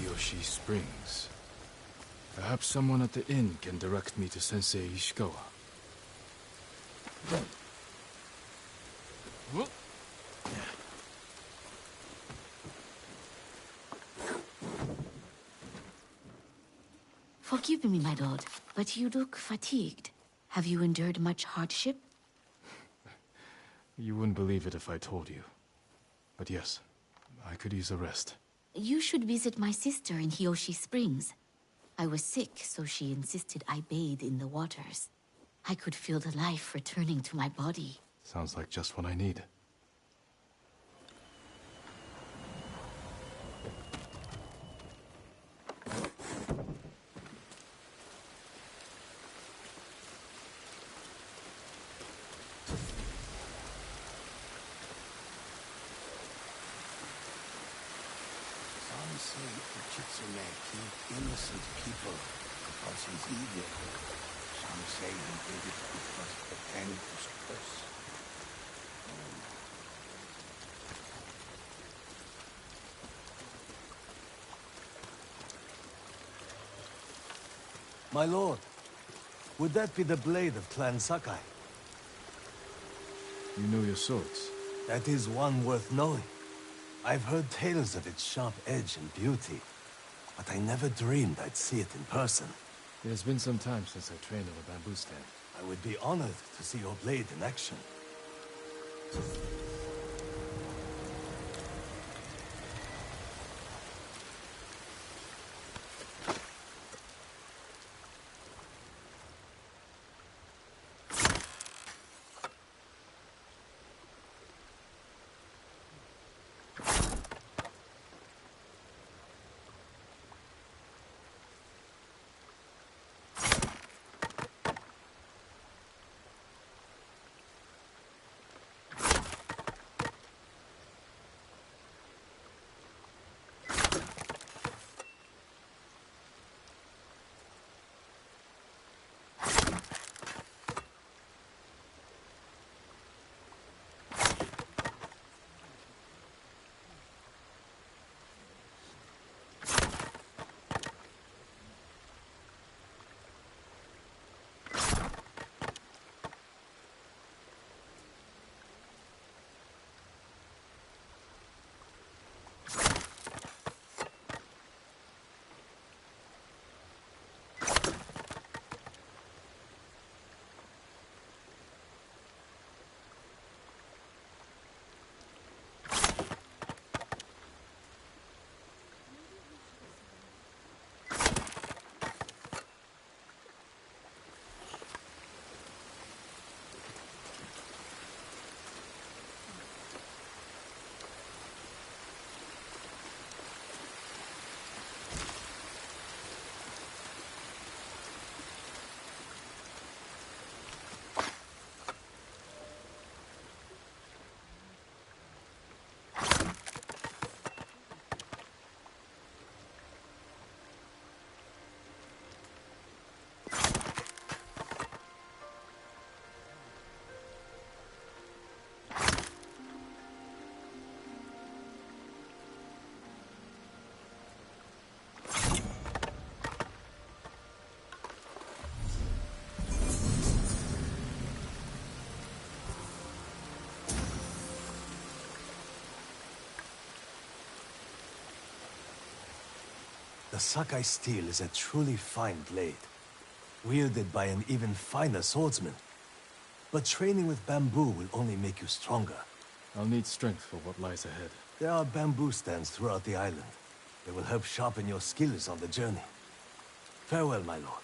Yoshi Springs. Perhaps someone at the inn can direct me to Sensei Ishikawa. Forgive me, my lord, but you look fatigued. Have you endured much hardship? You wouldn't believe it if I told you. But yes, I could use a rest. You should visit my sister in Hiyoshi Springs. I was sick, so she insisted I bathe in the waters. I could feel the life returning to my body. Sounds like just what I need. Some say the Kitsune killed innocent people. because he's evil. Some say he did it because the pen was cursed. My lord, would that be the blade of Clan Sakai? You know your swords. That is one worth knowing. I've heard tales of its sharp edge and beauty, but I never dreamed I'd see it in person. It has been some time since I trained on a bamboo stand. I would be honored to see your blade in action. The Sakai steel is a truly fine blade, wielded by an even finer swordsman. But training with bamboo will only make you stronger. I'll need strength for what lies ahead. There are bamboo stands throughout the island. They will help sharpen your skills on the journey. Farewell, my lord.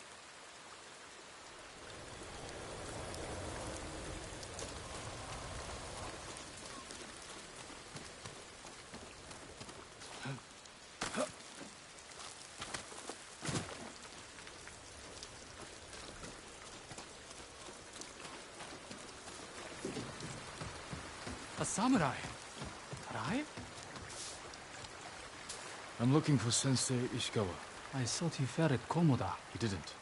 A samurai? Alive? I'm looking for Sensei Ishikawa. I thought he fell at Komoda. He didn't.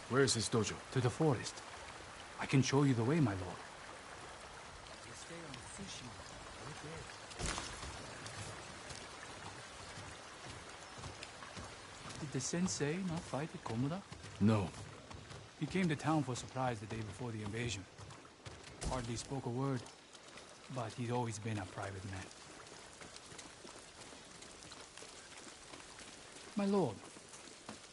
Where is his dojo? To the forest. I can show you the way, my lord. You stay on Tsushima. Did the sensei not fight at Komoda? No. He came to town for surprise the day before the invasion. Hardly spoke a word, but he'd always been a private man. My lord,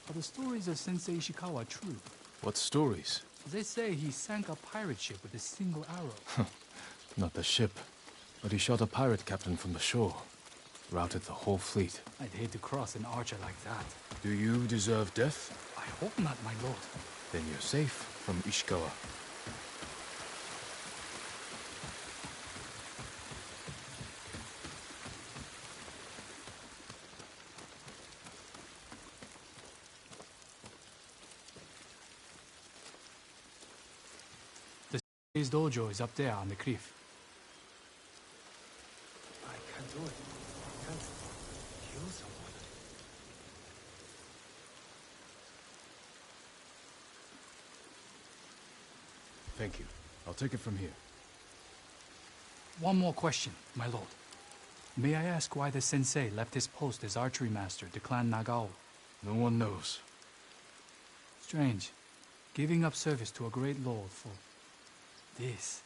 are the stories of Sensei Ishikawa true? What stories? They say he sank a pirate ship with a single arrow. Not the ship, but he shot a pirate captain from the shore. Routed the whole fleet. I'd hate to cross an archer like that. Do you deserve death? I hope not, my lord. Then you're safe from Ishikawa. His dojo is up there on the cliff. I can't do it. I can't kill someone. Thank you. I'll take it from here. One more question, my lord. May I ask why the sensei left his post as archery master to Clan Nagao? No one knows. Strange. Giving up service to a great lord for this.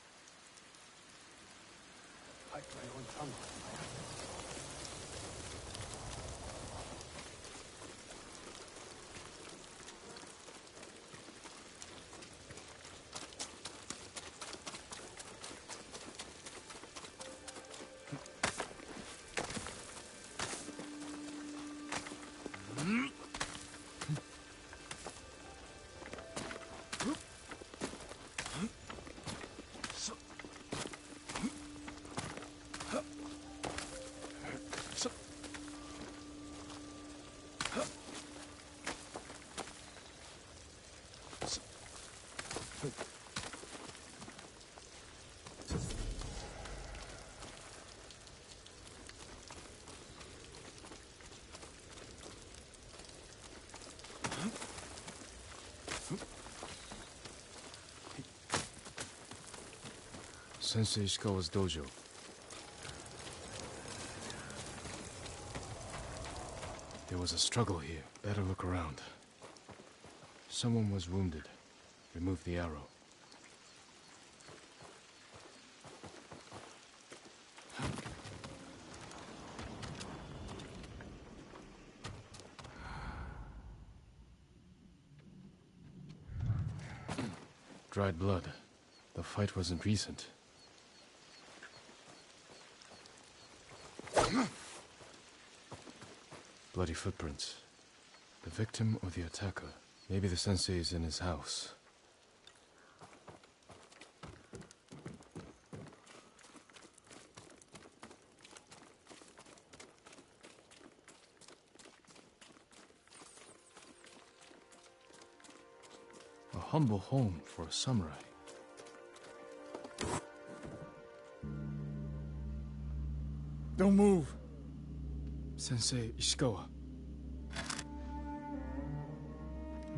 Sensei Ishikawa's dojo. There was a struggle here. Better look around. Someone was wounded. Remove the arrow. Dried blood. The fight wasn't recent. Bloody footprints. The victim or the attacker. Maybe the sensei is in his house. A humble home for a samurai. Don't move. Sensei Ishikawa.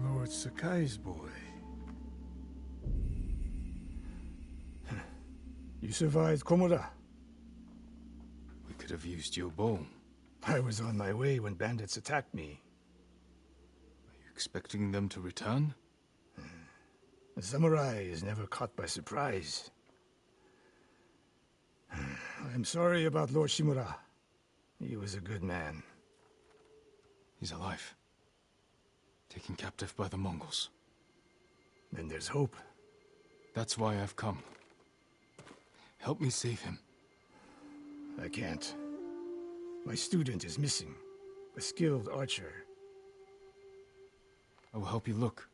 Lord Sakai's boy. You survived Komoda. We could have used your bone. I was on my way when bandits attacked me. Are you expecting them to return? A samurai is never caught by surprise. I'm sorry about Lord Shimura. He was a good man. He's alive. Taken captive by the Mongols. Then there's hope. That's why I've come. Help me save him. I can't. My student is missing. A skilled archer. I will help you look.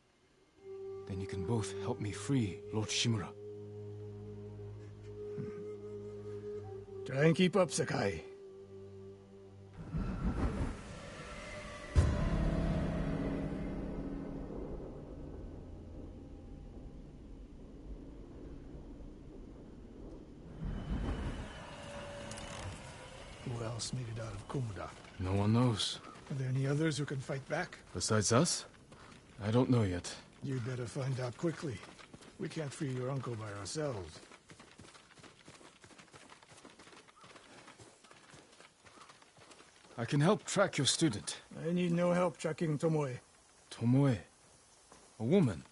Then you can both help me free Lord Shimura. Try and keep up, Sakai. Who else made it out of Komoda? No one knows. Are there any others who can fight back? Besides us? I don't know yet. You'd better find out quickly. We can't free your uncle by ourselves. I can help track your student. I need no help tracking Tomoe. Tomoe? A woman?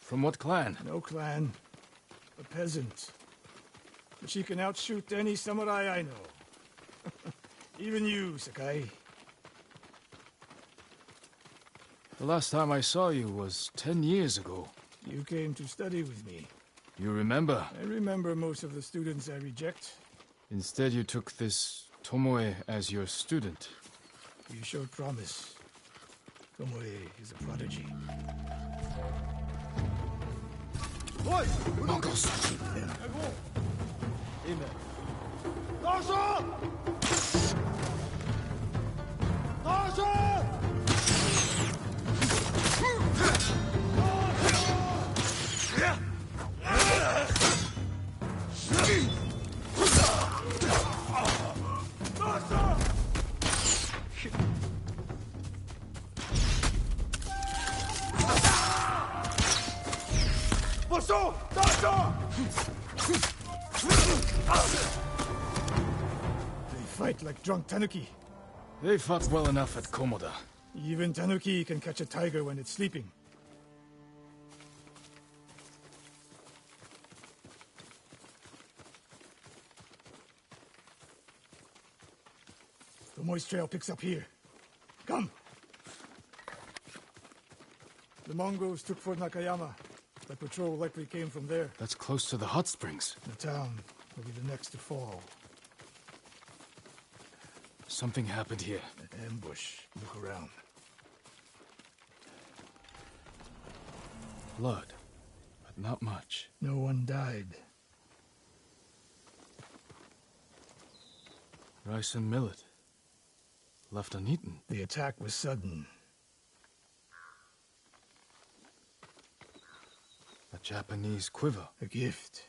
From what clan? No clan. A peasant. But she can outshoot any samurai I know. Even you, Sakai. The last time I saw you was 10 years ago. You came to study with me. You remember? I remember most of the students I reject. Instead, you took this Tomoe as your student. You showed promise. Tomoe is a prodigy. Mongols! Posso! They fight like drunk tanuki. They fought well enough at Komoda. Even tanuki can catch a tiger when it's sleeping. The moist trail picks up here. Come! The Mongols took Fort Nakayama. The patrol likely came from there. That's close to the hot springs. The town will be the next to fall. Something happened here. An ambush. Look around. Blood, but not much. No one died. Rice and millet. Left uneaten. The attack was sudden. A Japanese quiver. A gift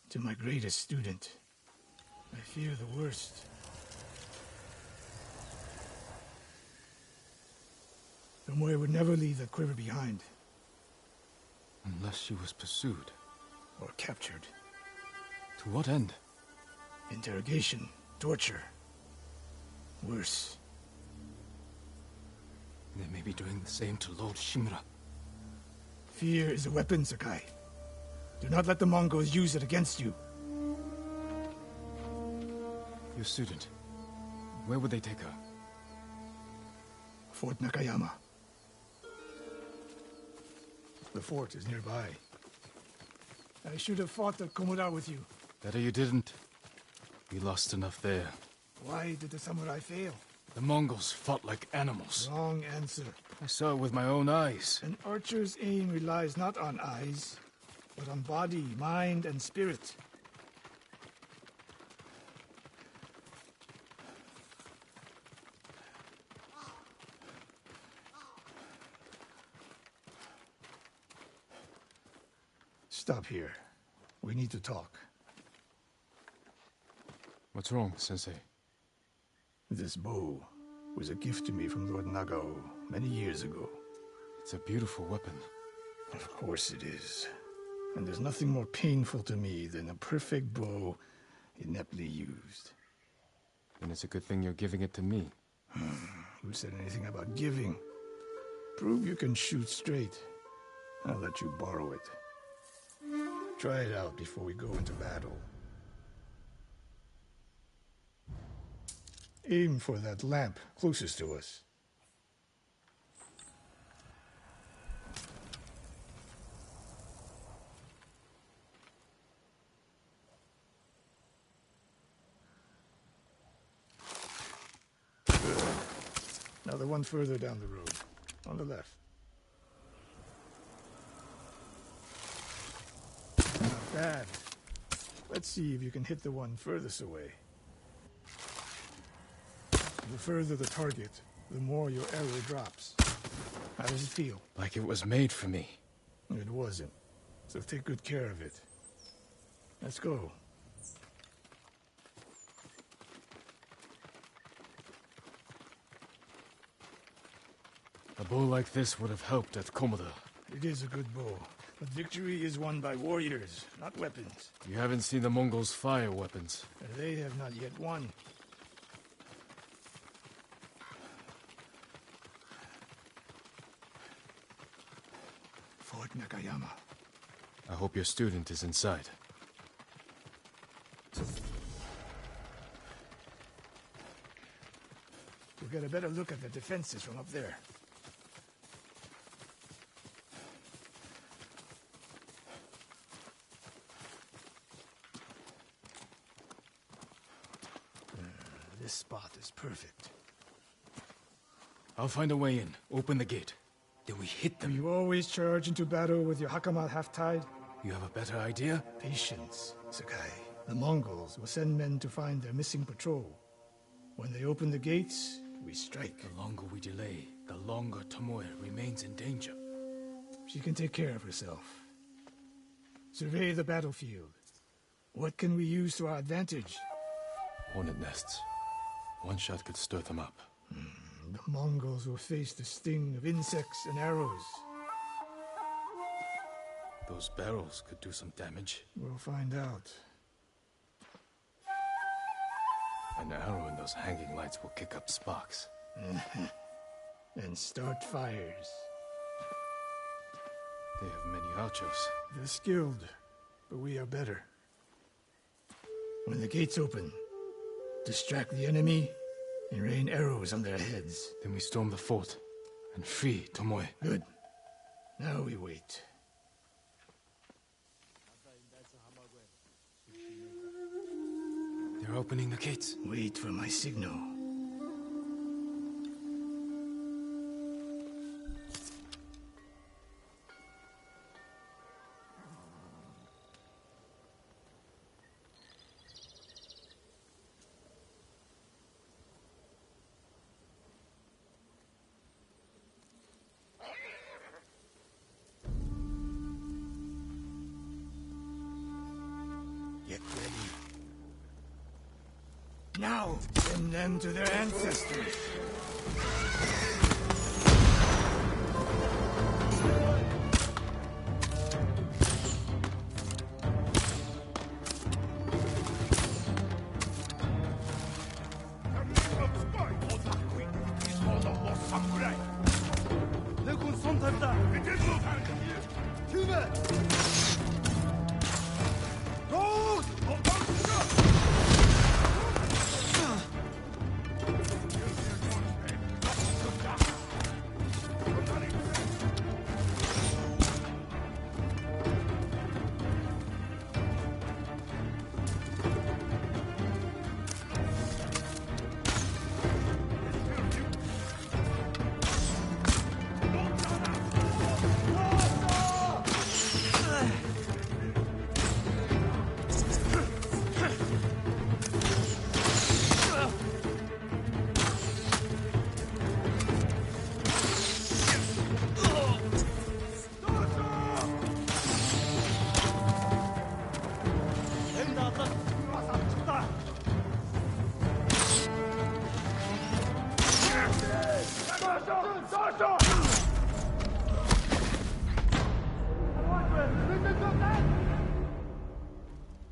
to my greatest student. I fear the worst. Tomoe would never leave that quiver behind. Unless she was pursued. Or captured. To what end? Interrogation. Torture. Worse. They may be doing the same to Lord Shimura. Fear is a weapon, Sakai. Do not let the Mongols use it against you. Your student. Where would they take her? Fort Nakayama. The fort is nearby. I should have fought at Komoda with you. Better you didn't. We lost enough there. Why did the samurai fail? The Mongols fought like animals. Wrong answer. I saw it with my own eyes. An archer's aim relies not on eyes, but on body, mind, and spirit. Stop here. We need to talk. What's wrong, Sensei? This bow was a gift to me from Lord Nagao many years ago. It's a beautiful weapon. Of course it is. And there's nothing more painful to me than a perfect bow ineptly used. Then it's a good thing you're giving it to me. Who said anything about giving? Prove you can shoot straight. I'll let you borrow it. Try it out before we go into battle. Aim for that lamp closest to us. Now the one further down the road, on the left. Not bad. Let's see if you can hit the one furthest away. The further the target, the more your arrow drops. How does it feel? Like it was made for me. It wasn't. So take good care of it. Let's go. A bow like this would have helped at Komoda. It is a good bow, but victory is won by warriors, not weapons. You haven't seen the Mongols fire weapons. They have not yet won. Fort Nakayama. I hope your student is inside. We'll get a better look at the defenses from up there. This spot is perfect. I'll find a way in. Open the gate. Then we hit them. You always charge into battle with your hakama half-tied? You have a better idea? Patience, Sakai. The Mongols will send men to find their missing patrol. When they open the gates, we strike. The longer we delay, the longer Tomoe remains in danger. She can take care of herself. Survey the battlefield. What can we use to our advantage? Hornet nests. One shot could stir them up. The Mongols will face the sting of insects and arrows. Those barrels could do some damage. We'll find out. An arrow in those hanging lights will kick up sparks. And start fires. They have many archers. They're skilled, but we are better. When the gates open, distract the enemy and rain arrows on their heads. Then we storm the fort and free Tomoe. Good. Now we wait. They're opening the gates. Wait for my signal. Get ready. Now, send them to their ancestors.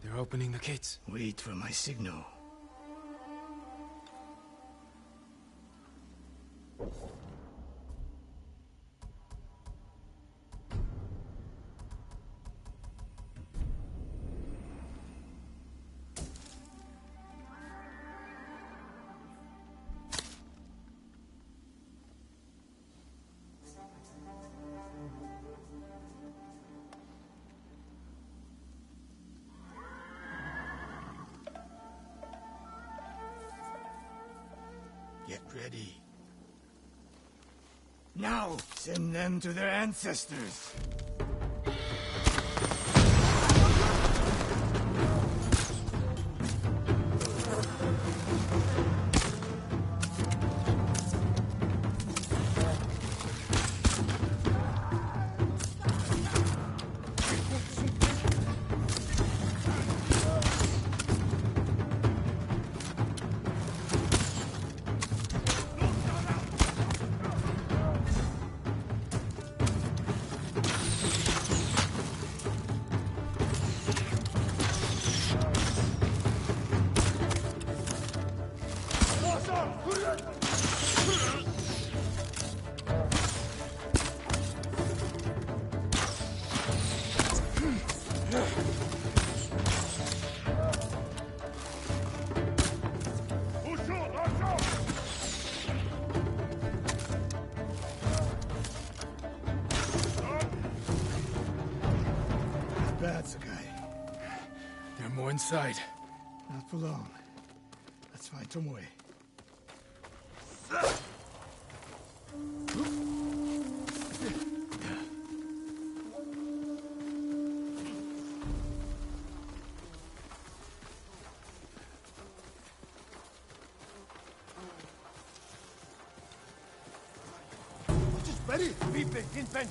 They're opening the gates. Wait for my signal. Get ready. Now, send them to their ancestors. There are more inside. Not for long. Let's find Tomoe. Ready? Vive, invent.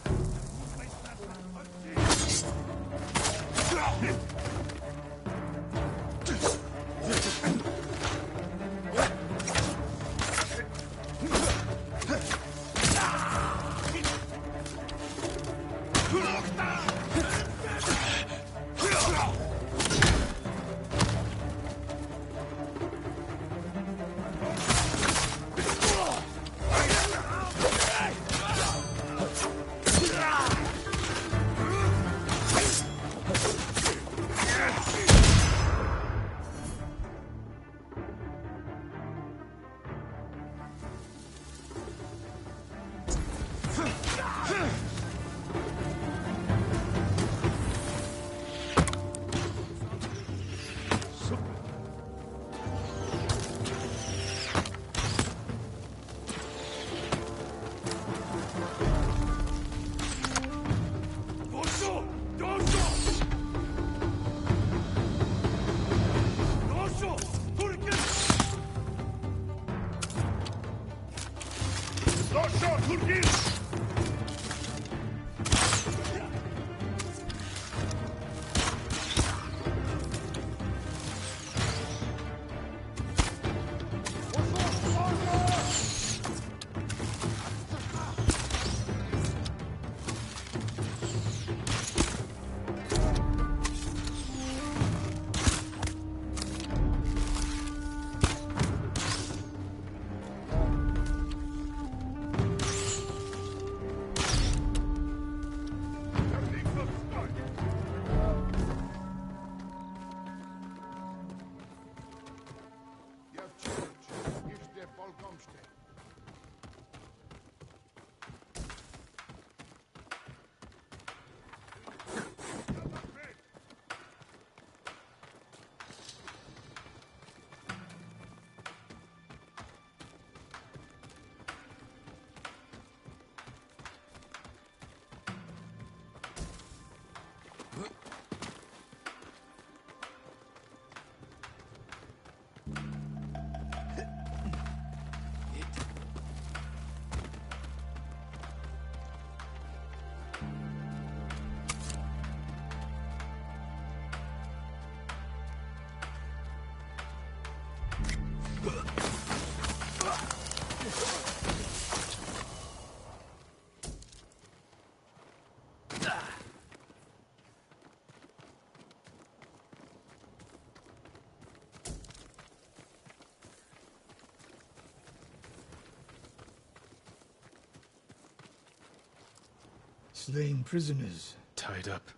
Slain prisoners. Tied up.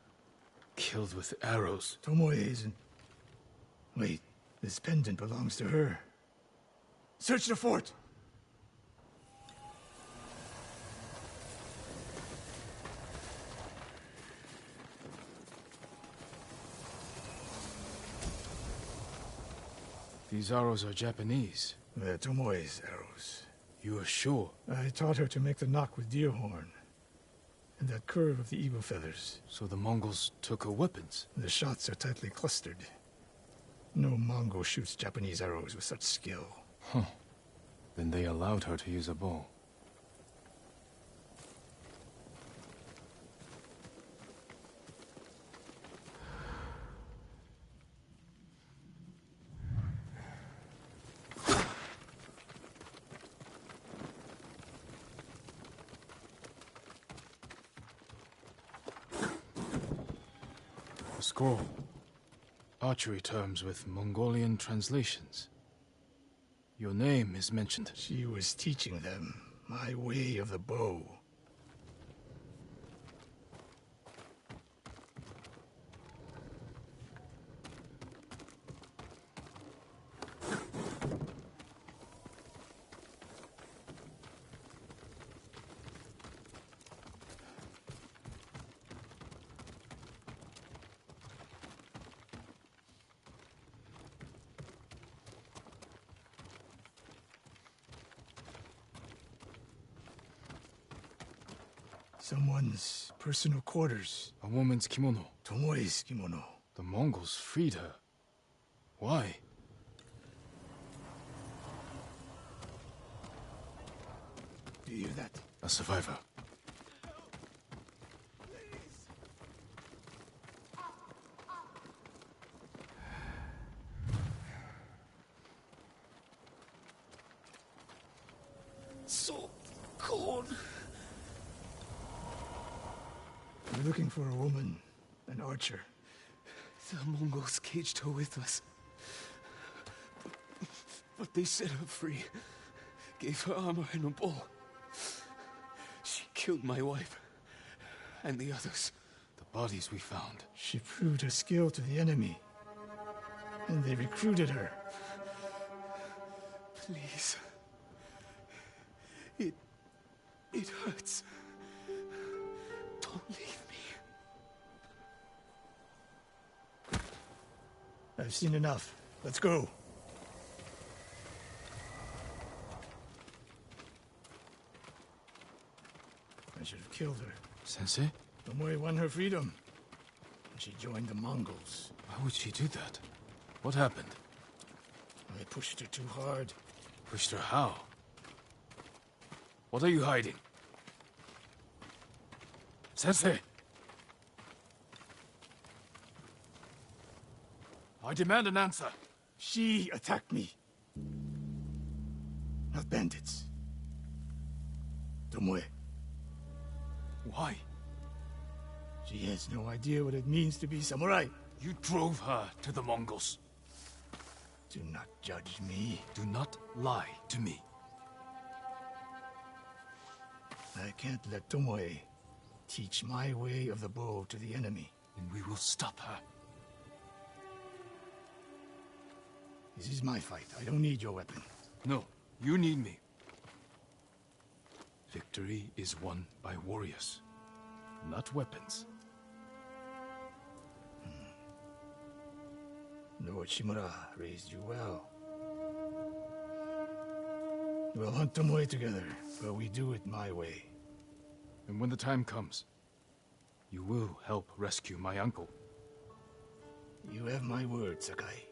Killed with arrows. Tomoe isn't... Wait, this pendant belongs to her. Search the fort! These arrows are Japanese. They're Tomoe's arrows. You are sure? I taught her to make the knock with deer horn. And that curve of the eagle feathers. So the Mongols took her weapons? The shots are tightly clustered. No Mongol shoots Japanese arrows with such skill. Huh. Then they allowed her to use a bow. A scroll. Archery terms with Mongolian translations. Your name is mentioned. She was teaching them my way of the bow. Someone's personal quarters. A woman's kimono. Tomoe's kimono. The Mongols freed her. Why? Do you hear that? A survivor. So cold. We're looking for a woman, an archer. The Mongols caged her with us. But they set her free. Gave her armor and a bow. She killed my wife. And the others. The bodies we found. She proved her skill to the enemy. And they recruited her. Please. It hurts. Don't leave me. I've seen enough. Let's go. I should have killed her. Sensei? Tomoe won her freedom. And she joined the Mongols. Why would she do that? What happened? I pushed her too hard. Pushed her how? What are you hiding? Sensei! I demand an answer. She attacked me. Not bandits. Tomoe. Why? She has no idea what it means to be samurai. You drove her to the Mongols. Do not judge me. Do not lie to me. I can't let Tomoe teach my way of the bow to the enemy. And we will stop her. This is my fight. I don't need your weapon. No, you need me. Victory is won by warriors, not weapons. Lord Shimura raised you well. We'll hunt Tomoe together, but we do it my way. And when the time comes, you will help rescue my uncle. You have my word, Sakai.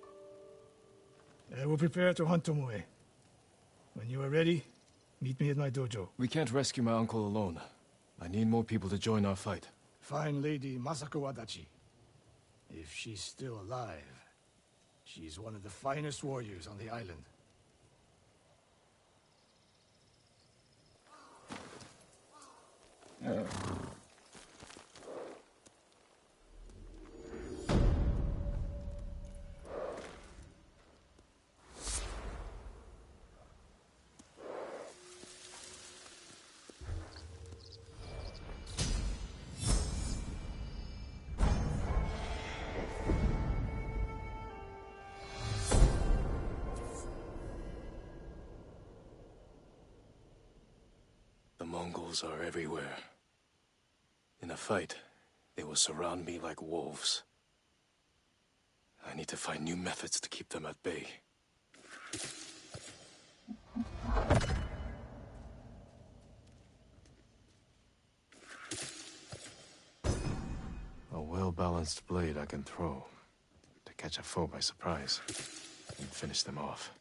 I will prepare to hunt Tomoe. When you are ready, meet me at my dojo. We can't rescue my uncle alone. I need more people to join our fight. Find Lady Masako Adachi. If she's still alive, she's one of the finest warriors on the island. The Mongols are everywhere. In a fight, they will surround me like wolves. I need to find new methods to keep them at bay. A well-balanced blade I can throw to catch a foe by surprise and finish them off.